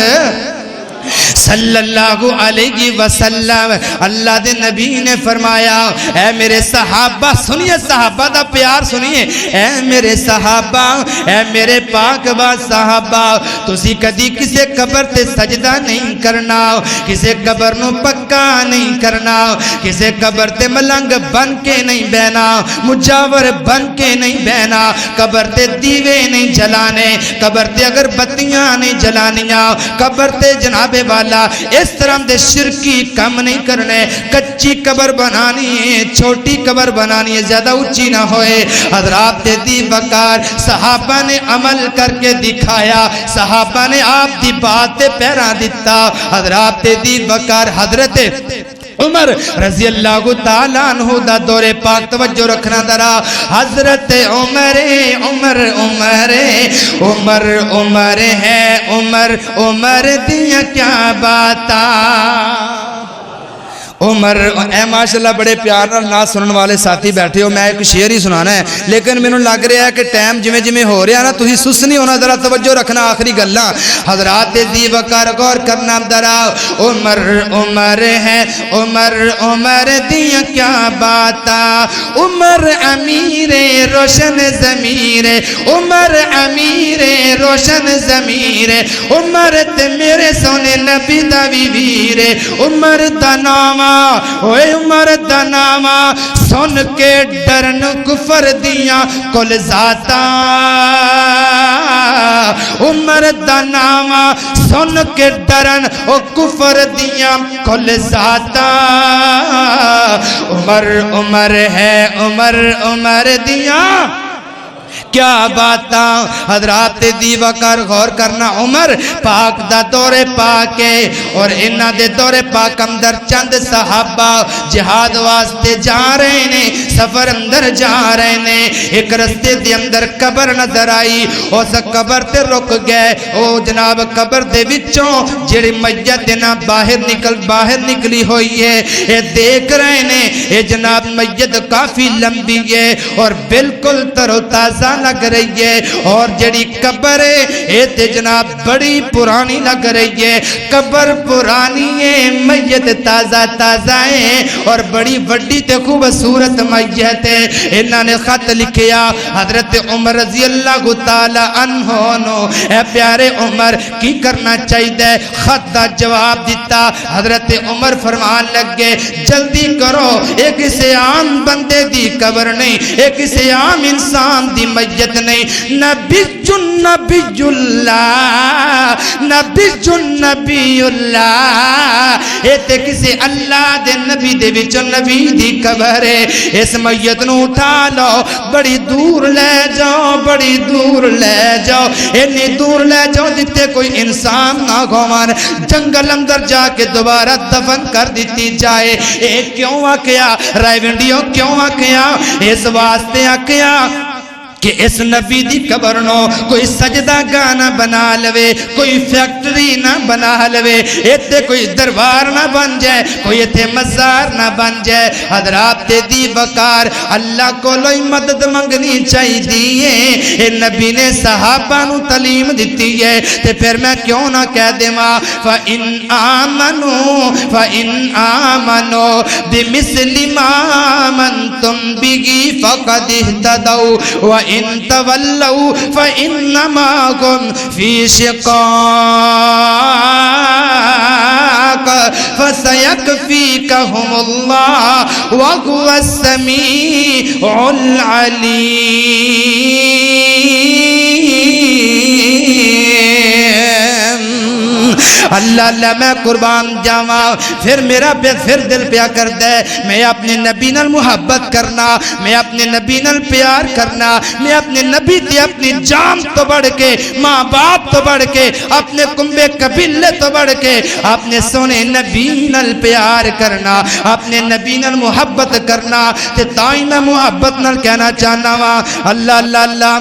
صلی اللہ علیہ وسلم اللہ دے نبی نے فرمایا اے میرے صحابہ سنیے صحابہ دا پیار سنیے اے میرے صحابہ اے میرے پاک با صحابہ تسی کدی کسے قبر تے سجدہ نہیں کرنا کسے قبر نو پکا نہیں کرنا کسے قبر تے ملنگ بن کے نہیں بہنا مجاور بن کے نہیں بہنا قبر تے دیوے نہیں جلانے قبر تے اگر بتیاں نہیں جلانیاں قبر تے جناب والا اس طرح دے شرکی کم نہیں کرنے کچی قبر بنانی ہے چھوٹی قبر بنانی ہے زیادہ اونچی نہ ہوئے حضرات دی وقار صحابہ نے عمل کر کے دکھایا صحابہ نے آپ دی بات تے پیرا دیتا حضرات دی وقار حضرت عمر رضی اللہ تعالیٰ عنہ دا دور پاک توجہ رکھنا درا حضرت عمر عمر عمر عمر عمر ہے عمر عمر دیا کیا باتا عمر اے ماشاءاللہ بڑے پیار نہ سنن والے ساتھی بیٹھے ہو میں ایک شعر ہی سنانا ہے لیکن میں نے لگ رہا ہے کہ ٹائم جمیں جمیں ہو رہا ہے نا تسی سس نہیں ہونا ذرا توجہ رکھنا آخری گلاں حضرات دی وقار غور کرنا ذرا عمر عمر ہے عمر عمر دیا کیا باتا عمر امیر روشن ضمیر عمر امیر روشن ضمیر عمر تے میرے سونے نبی دا ویر عمر دا نام اوے عمر دا ناما سن کے ڈرن کفر دیاں کل ذاتا عمر دا ناما سن کے ڈرن او کفر دیاں کل ذاتا عمر عمر ہے عمر عمر دیاں کیا باتا حضرات دی وقار غور کرنا عمر پاک دا دور پاکے اور انہاں دے دور پاک اندر چند صحابہ جہاد واسطے جا رہے نے سفر اندر جا رہے نے ایک رستے دے اندر قبر نظر آئی اس قبر تے رک گئے او جناب قبر دے وچوں جڑی میت دینا باہر نکلی ہوئی ہے اے دیکھ رہے نے اے جناب میت کافی لمبی ہے اور بالکل تر و تازہ لگ رہی ہے اور جڑی قبر ہے اے تے جناب بڑی پرانی لگ رہی ہے قبر پرانی ہے میت تازہ تازہ ہے اور بڑی وڈی تے خوبصورت میت ہے انہاں نے خط لکھیا حضرت عمر رضی اللہ تعالی عنہ نو اے پیارے عمر کی کرنا چاہیے خط دا جواب دیتا حضرت عمر فرمان لگے جلدی کرو ایک کسی عام بندے دی قبر نہیں ایک کسی عام انسان دی میت نہیں نبی اللہ اے تے کسی اللہ دے نبی دے وچوں نبی دی قبر ہے اس میت نو اٹھا لو بڑی دور لے جاؤ بڑی دور لے جاؤ اتنی دور لے جاؤ جتے کوئی انسان نہ گھومان جنگل اندر جا کے دوبارہ دفن کر دیتی جائے اے کیوں آکیا رائے ونڈیوں کیوں آکیا اس واسطے آکیا کہ اس نبی دی قبر نو کوئی سجدہ گانا بنا لوے کوئی فیکٹری نہ بنا لوے ایتے کوئی دربار نہ بن جائے کوئی ایتے مزار نہ بن جائے حضرات دی وقار اللہ کو لوئی مدد منگنی چاہی دیئے اے نبی نے صحابہ نو تعلیم دیتی ہے تے پھر میں کیوں نہ کہہ دے ماں فَإِنْ آمَنُوا بِمِثْلِ مَا آمَنْتُمْ بِهِ فَقَدِ اهْتَدَوْا وَإِنْ تَوَلَّوْا فَإِنَّمَا هُمْ فِي شِقَاقٍ فَسَيَكْفِيكَهُمُ اللَّهُ وَهُوَ السَّمِيعُ الْعَلِيمُ اللہ اللہ میں قربان جاواں پھر میرا پھر دل پیا کر دے میں اپنے نبی نال محبت کرنا میں اپنے نبی نال پیار کرنا میں اپنے نبی تے اپنی جان تو بڑھ کے ماں باپ تو بڑھ کے اپنے کنبے قبیلے تو بڑھ کے اپنے سونے نبی نال پیار کرنا اپنے نبی نال محبت کرنا تے تائیں میں محبت نال کہنا چاہنا وا اللہ اللہ اللہ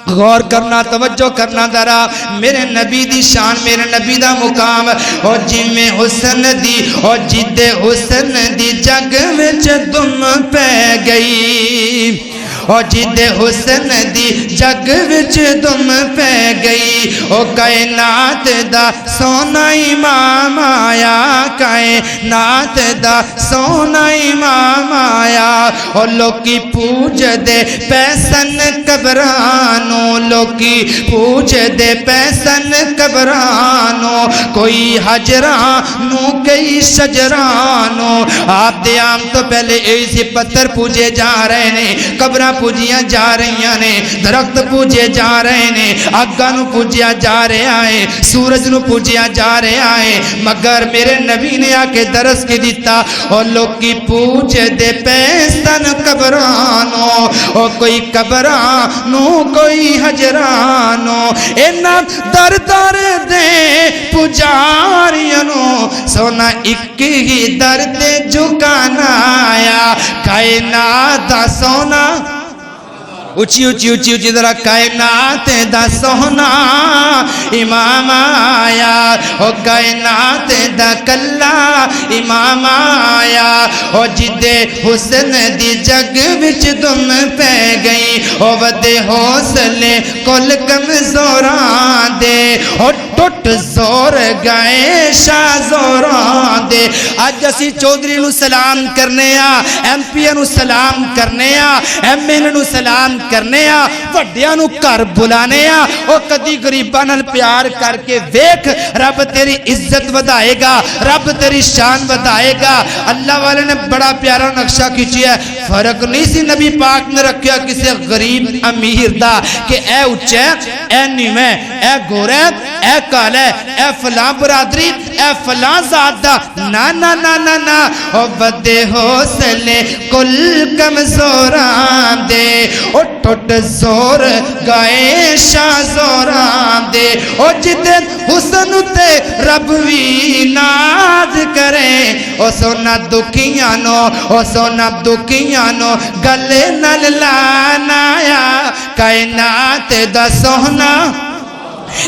غور کرنا توجہ کرنا ذرا میرے نبی دی شان میرے نبی دا مقام اور جی میں حسن دی اور جد حسن دی جگ وچ دم پہ گئی اور جد حسن دی جگ وچ دم پہ گئی او کائنات دا سونا امام آیا کائنات دا سونا امام آیا او لوکی پوچھ دے پیسن قبرانو لوکی پوچھ دے پیسن قبرانو کوئی حجرانو کئی شجرانو آپ دے عام تو پہلے ایسی پتھر پوجے جا رہے نے قبرہ پوجیاں جا رہی نے درخت پوجے جا رہے نے آگا نو پوجیا جا رہے آئے سورج نو پوجیا جا رہے آئے مگر میرے نبی نے آکے درس کی دیتا اور لوگ کی پوچھ دے پیستن قبرانو اور کوئی قبرانو کوئی حجرانو اینا در در دے پجاریانو سونا ایک ہی در دے جھکانا آیا کائنات دا سونا اچھی اچھی اچھی اچھی ذرا کائنات دا سونا امام آیا او کائنات دا کلا امام آیا او جدے حسن دی جگ وچ دم پہ گئی او ودے حوصلے کل کمزوران دے او ٹوٹ زور گئے شاہ زوران دے آج اسی چودھری نو سلام کرنے ایم پی نو سلام کرنے ایم ایل نو سلام کرنے وڈیاں نو کر بلانے او کدی غریباں نال پیار کر کے ویکھ رب تیری عزت ودائے گا رب تیری شان ودائے گا اللہ والے نے بڑا پیارا نقشہ کھینچیا ہے فرق نہیں سی نبی پاک نے رکھیا کسی غریب امیر دا کہ اے اچھے اے نیمے اے گورے اے کالے اے فلاں برادری اے فلاں ذات دا نا نا نا نا نا او بدے حوصلے کل کمزوران دے او ٹوٹ زور گائے شاہ زوران دے او جدن حسن تے رب وی ناز کرے او سونا دکھیانو او سونا دکھیانو گلے نل لانایا کائنات دا سونا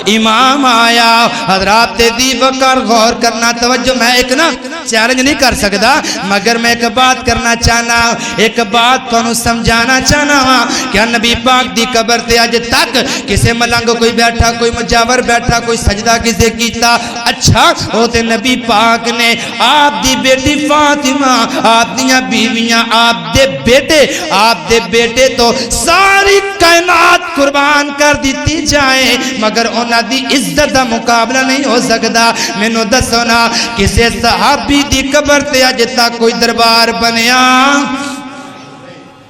امام آیا حضرات دی وقار غور کرنا توجہ میں ایک نا چیلنج نہیں کر سکتا مگر میں ایک بات کرنا چاہنا ایک بات تو سمجھانا چاہنا کیا نبی پاک دی قبر تے آج تک کسے ملنگ کوئی بیٹھا کوئی مجاور بیٹھا کوئی سجدہ کسے کیتا اچھا ہوتے نبی پاک نے آپ دی بیٹی فاطمہ آپ دیاں بیویاں آپ دے بیٹے تو ساری کائنات قربان کر دیتی جائیں مگر اونا دی عزت دا مقابلہ نہیں ہو سکتا میں نو دسونا کسے صحابی دی قبر تے اج تک کوئی دربار بنیا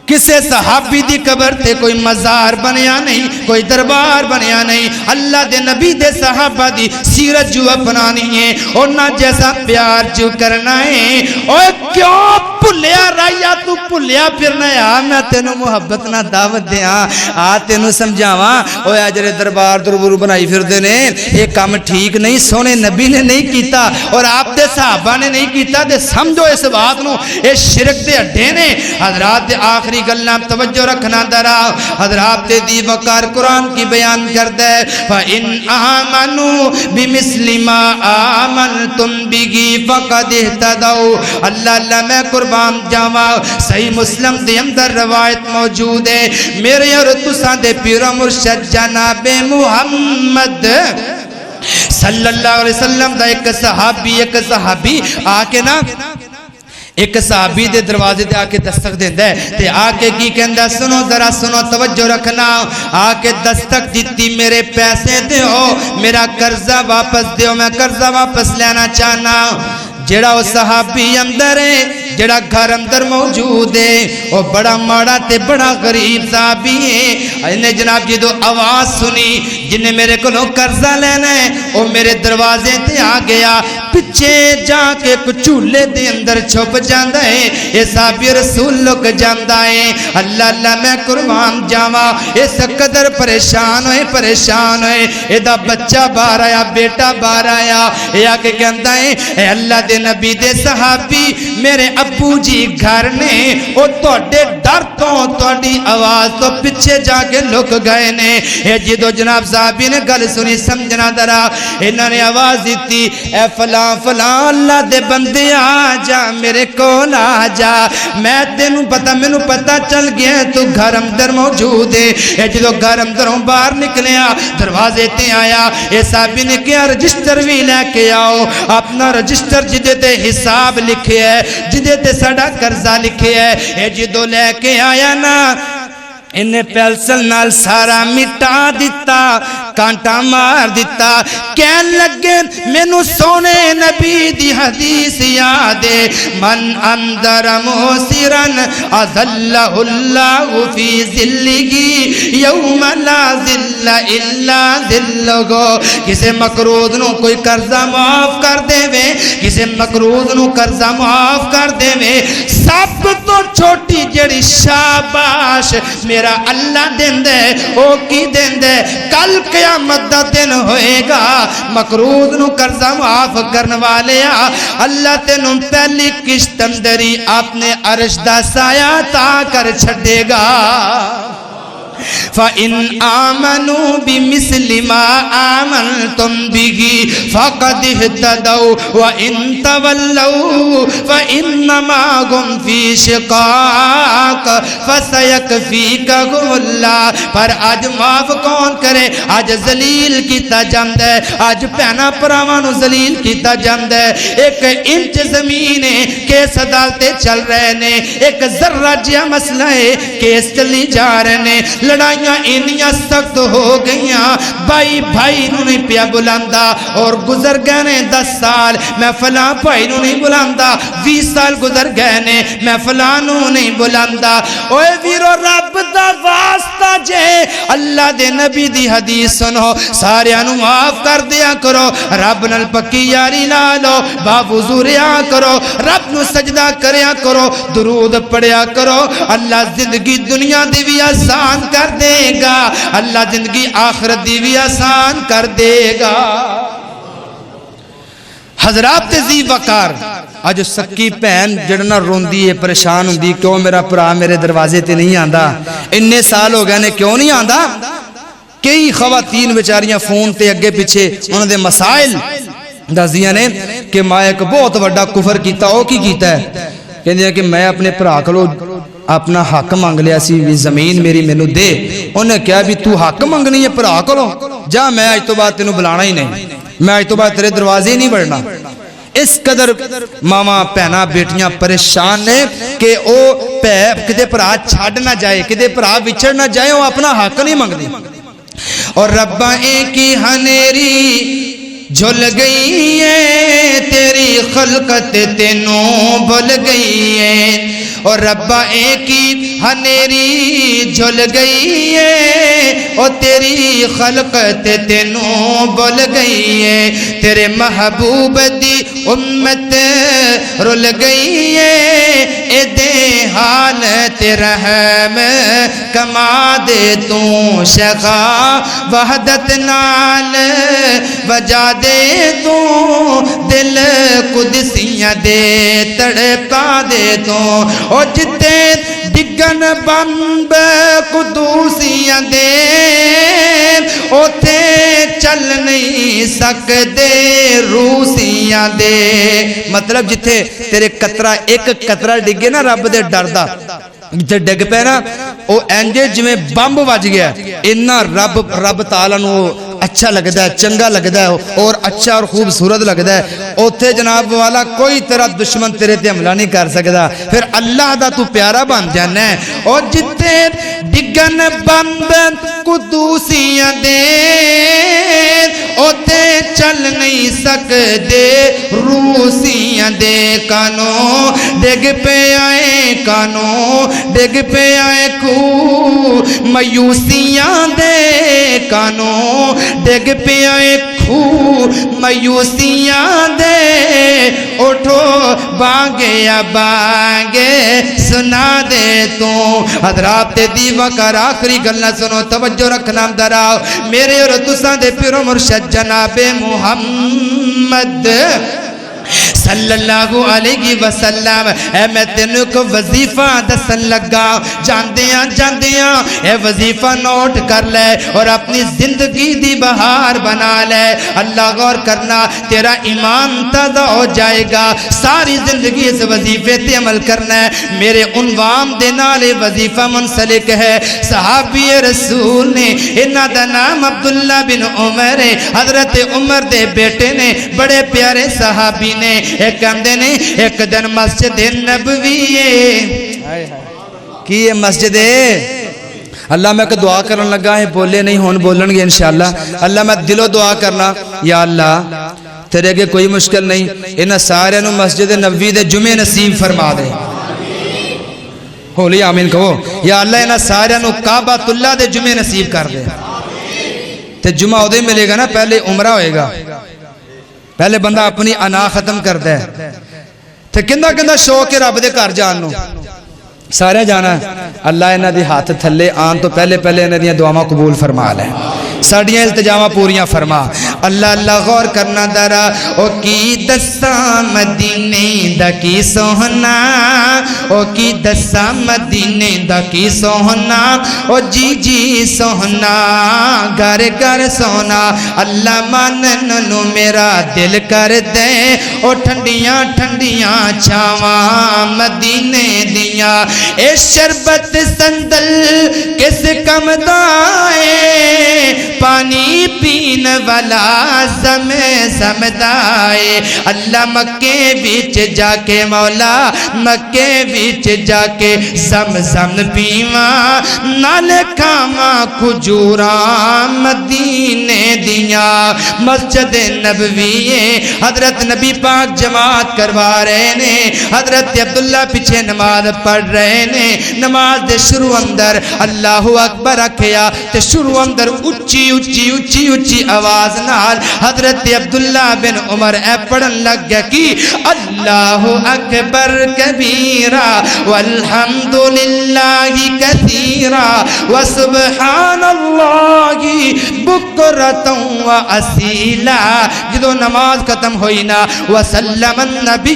کسے صحابی دی قبر تے کوئی مزار بنیا نہیں کوئی دربار بنیا نہیں اللہ دے نبی دے صحابہ دی سیرت جو اپنانی ہے اونا جیسا پیار جو کرنا ہے اوہ کیوں پلیا رائیا تو پلیا پھرنا ہے میں تینو محبت نہ دعوت دیا تینو سمجھاواں اوہ اجرے دربار دربارو بنائی پھر دینے یہ کام ٹھیک نہیں سونے نبی نے نہیں کیتا اور آپ دے صحابہ نے نہیں کیتا دے سمجھو اس بات نو اے شرک دے اڈھے نے حضرات دے آخری گلنا توجہ رکھنا درا حضرات دی وقار قرآن کی بیان کر دے فَإِنْ آمَنُوا بِمِثْلِ مَا آمَنْتُمْ بِهِ فَقَدْ اهْتَدَوْا اللہ میں قربان جاواں صحیح مسلم دے اندر روایت موجود ہے میرے اور تساں دے پیر و مرشد جناب محمد صلی اللہ علیہ وسلم دا ایک صحابی آکے نا ایک صحابی دے دروازے دے آکے دستک دیندہ ہے تے آکے کی کہندہ سنو ذرا سنو توجہ رکھنا آکے دستک دیتی میرے پیسے دیو میرا قرضہ واپس دیو میں قرضہ واپس لینا چاہنا جڑا وہ صحابی اندر ہے جڑا گھر اندر موجود ہے وہ بڑا ماڑا تے بڑا غریب صحابی ہے انہیں جناب جی دو آواز سنی جنہیں میرے کو لوگ قرضہ لینا ہے وہ میرے دروازے تے آ گیا پچھے جا کے چولہے دے اندر چھپ جاندہ ہے یہ صحابی رسول لوگ جاندہ ہے اللہ میں قربان جاواں اس قدر پریشان ہوئے یہ دا بچہ باہر آیا بیٹا باہر آیا یہ آکے کہندہ ہے اے اللہ دے نبی دے صحابی میرے ابو جی گھر نے او توڑے ڈر تو توڑی آواز تو پچھے جا کے لک گئے نے اے جدو جناب صحابی نے گل سنی سمجھنا درا انہوں نے آواز دیتی اے فلاں فلاں اللہ دے بندے آ جا میرے کول آ جا میں تینوں پتہ مینوں پتہ چل گیا تو گھر اندر موجود ہے اے جدو گھر اندروں باہر نکلیا دروازے تے آیا اے صحابی نے کیا رجسٹر بھی لے کے آؤ اپنا رجسٹر جدے تے حساب لکھے ہے جدے تے ساڈا قرضہ لکھے ہے اے جدو لے کے آیا نا انہیں پیلسل نال سارا مٹا دیتا کانٹا مار دیتا کہن لگے مینوں سونے نبی دی حدیث یادے من اندر موسرن اذلہ اللہ فی ذلگی یوم لا ذل الا ذلگو کسے مقروض نو کوئی قرضہ معاف کر دے وے کسے مقروض نو قرضہ معاف کر دے وے سب تو چھوٹی جڑی شاباش میرا اللہ دن دے او کی دن دے کل قیامت دا دن ہوئے گا مقروض نو قرضہ معاف کرنے والے اللہ تینوں پہلی قسط اندری اپنے عرش دا سایہ تا کر چھڑے گا فَإِنْ آمَنُوا بِمِثْلِ مَا آمَنْتُمْ بِهِ فَقَدْ اهْتَدَوْا وَإِنْ تَوَلَّوْا فَإِنَّمَا هُمْ فِي شِقَاقٍ فَسَيَكْفِيكَهُمُ اللَّهُ پر آج معاف کون کرے آج ذلیل کیتا جاندا ہے آج بہنا پراواں نو ذلیل کیتا جاندا ہے ایک انچ زمین ہے کیس عدالتیں چل رہے نے ایک ذرہ جیا مسئلہ ہے کیس چلی جا رہے نے لڑائیاں انیاں سخت ہو گئیاں بھائی بھائی نو نہیں پیا بلاندا اور گزر گئے نے 10 سال میں فلاں بھائی نو نہیں بلاندا 20 سال گزر گئے نے میں فلاں نو نہیں بلاندا اوے ویرو رب دا واسطہ جے اللہ دے نبی دی حدیث سنو سارے نو معاف کر دیا کرو رب نال پکی یاری لا لو با وضو ریا کرو رب نو سجدہ کریا کرو درود پڑھیا کرو اللہ زندگی دنیا دی بھی آسان کر دے گا اللہ زندگی آخرت دی بھی آسان کر دے گا حضرات ذی وقار آج سکی پہن جڑنا روندی ہے پریشان ہوندی کیوں میرا پرا میرے دروازے تے نہیں آندا اننے سال ہو گئے نے کیوں نہیں آندا کئی خواتین بیچاریاں فون تے اگے پیچھے انہوں دے مسائل دازیاں نے کہ ماں ایک بہت وڈا کفر کیتا ہو کی کیتا ہے کہندے ہیں کہ میں اپنے پرا کولو اپنا حق مانگ لیا سی بھی زمین میری مینوں دے انہیں کہا بھی تو حق مانگنی ہے پرا کولو جا میں اج تو بعد تینوں بلانا ہی نہیں میں اج تو بعد تیرے دروازے نہیں بڑھنا اس قدر ماما پہنا بیٹیاں پریشان نے کہ او کدے پرا چھڈ نہ جائے کدے پرا وچھڑ نہ جائے وہ اپنا حق نہیں مانگدی اور ربا ایک ہی ہنیری جھل گئی ہے تیری خلقت تینوں بھول گئی ہے اور ربا ایک ہی ہنیری جھل گئی ہے اور تیری خلقت تینوں بھول گئی ہے تیرے محبوب دی امت رل گئی ہے اے دے حالت رحم کما دے تو شغا وحدت نال وجہ دے تو دل قدسیاں دے تڑپا دے تو او جتے ڈگن بمب قدوسیاں دے اوتے چل نہیں سکدے روسیاں دے مطلب جتے تیرے قطرہ ایک قطرہ ڈگے نا رب دے ڈر دا جتے ڈگ پہ نا او اینجے جمیں بمب وج گیا انہا رب تعالیٰ نو اچھا لگتا ہے چنگا لگتا ہے اور اچھا اور خوبصورت لگتا ہے اوتھے جناب والا کوئی تیرا دشمن تیرے تے حملہ نہیں کر سکتا پھر اللہ دا تو پیارا بن جانا ہے اور جتے ڈگن بمب قدوسیاں دے اوتے چل نہیں سکدے روسیاں دے کانوں ڈگ پہ آئے کانوں ڈگ پہ آئے کھو میوسیاں دے کانوں ڈگ پہ آئے کھو میوسیاں دے اٹھو بانگے یا بانگے سنا دے تو حضرات دیوہ کر آخری گلنا سنو توجہ رکھنا دراؤ میرے اور تساں دے پیرو مرشد جناب محمد صلی اللہ علیہ وسلم اے میں تینوں کو وظیفہ دسن لگا جاندیاں اے وظیفہ نوٹ کر لے اور اپنی زندگی دی بہار بنا لے اللہ غور کرنا تیرا ایمان تازہ ہو جائے گا ساری زندگی اس وظیفے تے عمل کرنا ہے میرے عنوان دے نال وظیفہ منسلک ہے صحابی رسول نے انہاں دا نام عبداللہ بن عمر ہے حضرت عمر دے بیٹے نے بڑے پیارے صحابی نے ایک کہندے نے ایک دن مسجد نبوی کی یہ مسجد ہے اللہ میں دعا کرن لگا ہے بولے نہیں ہون بولن گے انشاءاللہ اللہ میں دلو دعا کرنا یا اللہ تیرے کے کوئی مشکل نہیں انہاں سارے نو مسجد نبوی دے جمعے نصیب فرما دے ہولی آمین کہو یا اللہ انہاں سارے نو کعبۃ اللہ دے جمعے نصیب کر دے تے جمعہ ادھے ملے گا نا پہلے عمرہ ہوئے گا پہلے بندہ اپنی انا ختم کر دے تے کندہ شوق ہے رب دے گھر جانو سارے جانا ہے اللہ انہاں دی ہاتھ تھلے آن تو پہلے انہاں دی دعاواں قبول فرما لے ساڑیاں التجاواں پوریاں فرما اللہ اللہ غور کرنا درا او کی دساں مدینے دا کی سوہنا او کی دساں مدینے دا کی سوہنا او جی جی سوہنا گھر گھر سونا اللہ مانن نو میرا دل کر دے او ٹھنڈیاں ٹھنڈیاں چھاواں مدینے دیاں اے شربت سندل کس کم دائے پانی پین والا سمدائے اللہ مکے بیچ جا کے مولا مکے بیچ جا کے زم پیواں نال کھاواں کھجوراں مدینے دیاں مسجد نبوی حضرت نبی پاک جماعت کروا رہے نے حضرت عبداللہ پیچھے نماز پڑھ رہے نے نماز دے شروع اندر اللہ اکبر رکھیا تے شروع اندر اچھی آواز نال حضرت عبداللہ بن عمر اے پڑھن لگ گیا کی اللہ اکبر کبیرہ والحمدللہ کثیرہ وسبحان اللہ بکرۃ واسیلا جدو نماز ختم ہوئی نا وسلم النبی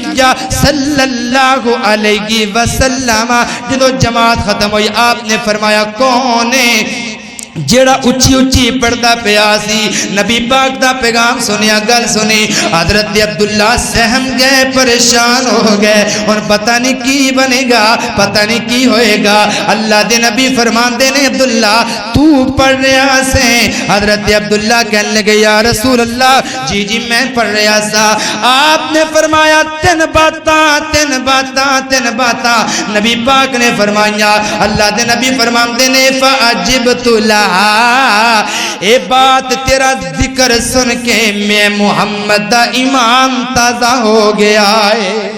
صلی اللہ علیہ وسلم جدو جماعت ختم ہوئی آپ نے فرمایا کون ہے جیڑا اچھی پڑھدا پیا سی نبی پاک دا پیغام سنیا گل سنی حضرت عبداللہ سہم گئے پریشان ہو گئے اور پتہ نہیں کی بنے گا پتہ نہیں کی ہوئے گا اللہ دے نبی فرمان دے نے عبداللہ تو پڑھ رہا سے حضرت عبداللہ کہنے لگے یا رسول اللہ جی میں پڑھ رہا سا آپ نے فرمایا تین باتاں نبی پاک نے فرمایا اللہ دے نبی فرمان دے نے فَأَجِبْتُ لَهَا اے بات تیرا ذکر سن کے میں محمد دا ایمان تازہ ہو گیا ہے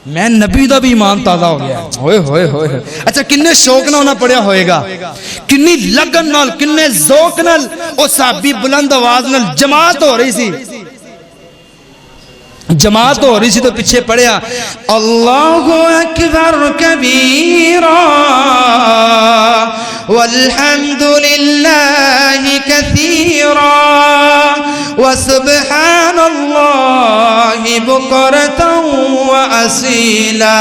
میں نبی دا بھی ایمان تازہ ہو گیا ہوئے ہوئے ہوئے اچھا کنے شوق نہ ہونا پڑیا ہوئے گا کنی لگن نال کنے ذوق نال او صحابی بلند آواز نال جماعت ہو رہی سی تو پیچھے پڑھیا اللہ اکبر کبیرا والحمدللہ کثیرا وسبحان اللہ بکرۃ واسیلا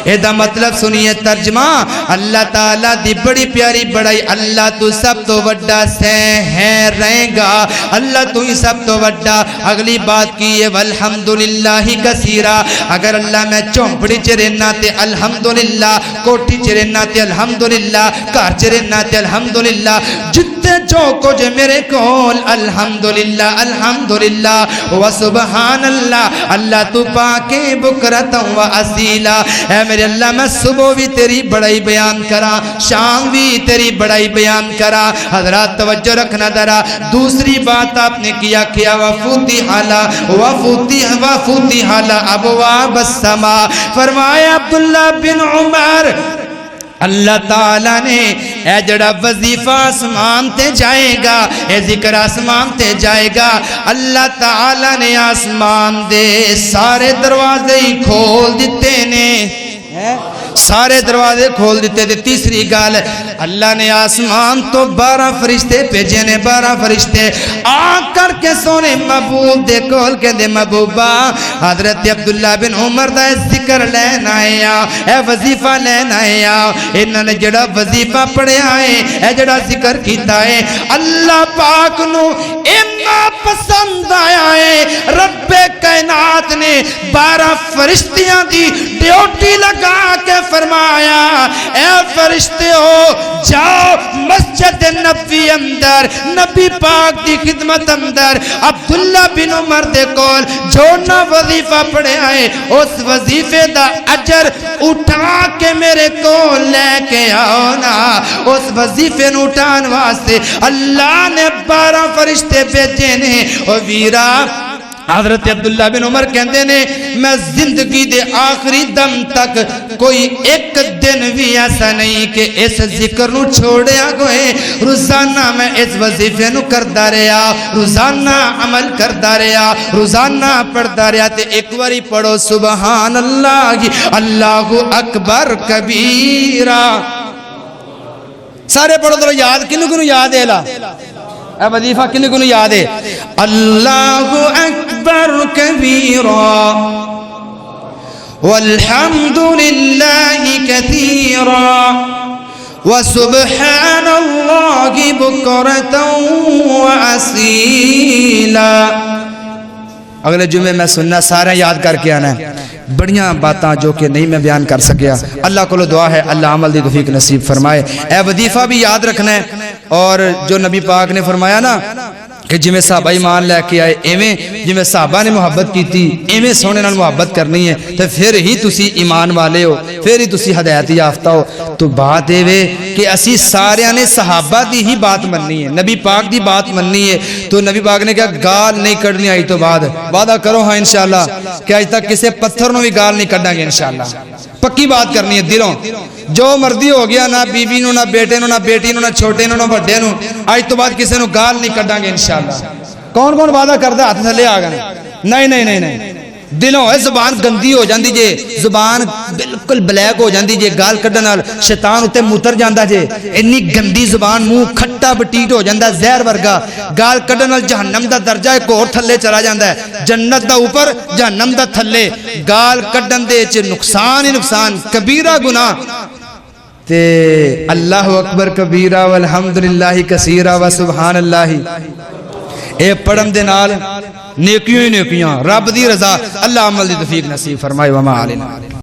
ایدہ مطلب سنیے ترجمہ اللہ تعالیٰ دی بڑی پیاری بڑائی اللہ تو سب تو وڈا سے ہے رہیں گا اللہ تو ہی سب تو وڈا اگلی بات کی ہے والحمدللہ کثیرہ اگر اللہ میں چومپڑی چرنا تے الحمدللہ کوٹھی چرنا تے الحمدللہ کار چرنا تے الحمدللہ جتے جو کچھ میرے کول الحمدللہ الحمدللہ وسبحان اللہ اللہ تو پاکے بکرۃ واسیلا اے میرے اللہ میں صبح بھی تیری بڑائی بیان کرا شام بھی تیری بڑائی بیان کرا حضرات توجہ رکھنا درا دوسری بات آپ نے کیا وفوتی حالا ابواب السماء فرمایا عبداللہ بن عمر اللہ تعالیٰ نے اے جڑا وظیفہ آسمان تے جائے گا اے ذکر آسمان تے جائے گا اللہ تعالیٰ نے آسمان دے سارے دروازے ہی کھول دیتے نے سارے دروازے کھول دیتے تھے. تیسری گل اللہ نے آسمان تو 12 فرشتے بھیجے نے. 12 فرشتے آ کر کے سونے محبوب دے کول کہندے محبوبہ حضرت عبداللہ بن عمر دا ذکر لین آئے اے وظیفہ لین آئے انہاں نے جڑا وظیفہ پڑھیا ہے اے جڑا ذکر کیتا ہے اللہ پاک نو اتنا پسند آیا ہے. رب کائنات نے 12 فرشتیاں دی ڈیوٹی لگا کے فرمایا اے فرشتے ہو جاؤ مسجد نبوی اندر نبی پاک دی خدمت اندر عبداللہ بن عمر دے کول جو نہ وظیفہ پڑھے آئے اس وظیفے دا اجر اٹھا کے میرے کول لے کے آؤ نا. اس وظیفے نو اٹھان واسطے اللہ نے 12 فرشتے بھیجے نے. او ویرا حضرت عبداللہ بن عمر کہندے نے میں زندگی دے آخری دم تک کوئی ایک دن بھی ایسا نہیں کہ اس ذکر نو چھوڑیا گئے. روزانہ میں اس وظیفے نو کردا رہیا روزانہ عمل کردا رہیا روزانہ پڑھدا رہیا. تے ایک واری پڑھو سبحان اللہ اللہ اکبر کبیرہ. سارے پڑھو تو یاد کنوں کنوں یاد ہے لا اے وظیفہ کنوں کنوں یاد ہے اللہ اکبر کبیرا والحمد للہ کثیرا وسبحان اللہ بکرتا واسیلا. اگلے جمعے میں سننا سارے یاد کر کے آنا ہے. بڑیاں باتاں جو کہ نہیں میں بیان کر سکیا. اللہ کو دعا ہے اللہ عمل دی توفیق نصیب فرمائے. اے وظیفہ بھی یاد رکھنا ہے. اور جو نبی پاک نے فرمایا نا کہ جی میں صحابہ ایمان لے کے آئے ایویں جی میں صحابہ نے محبت کی تھی ایویں سونے نال محبت کرنی ہے تو پھر ہی تسی ایمان والے ہو پھر ہی تسی ہدایت یافتہ ہو. تو بات اے کہ اسی سارے نے صحابہ دی ہی بات مننی ہے نبی پاک دی بات مننی ہے. تو نبی پاک نے کہا گال نہیں کڈنی آئی تو بعد وعدہ کرو ہاں انشاءاللہ کہ آج تک کسے پتھر نو بھی گال نہیں کڈاں گے انشاءاللہ. پکی بات کرنی ہے دلوں. جو مرضی ہو گیا نہ بیوی نو نہ بیٹے نو نہ بیٹی نو نہ چھوٹے نو نہ بڑے نو آج تو بعد کسی نو گال نہیں کڈاں گے انشاءاللہ. کون کون وعدہ کردا ہاتھ تھلے آ گئے. نہیں نہیں نہیں نہیں دلوں ہے زبان گندی ہو جاندی جے زبان بالکل بلیک ہو جاندی جے گال کڈن نال شیطان اتے متر جاندا جے. اتنی گندی زبان منہ کھٹا بٹیٹ ہو جاندا زہر ورگا. گال کڈن نال جہنم دا درجہ ایک اور تھلے چلا جاندا ہے. جنت دا اوپر جہنم دا تھلے. گال کڈن دے وچ نقصان ہی نقصان کبیرہ گناہ. تے اللہ اکبر کبیرہ والحمدللہ کثیرہ وسبحان اللہ اے پڑھن دے نال نیکیوں ہی نیکیاں رب دی رضا. اللہ عمل دی توفیق نصیب فرمائے. وما علینا.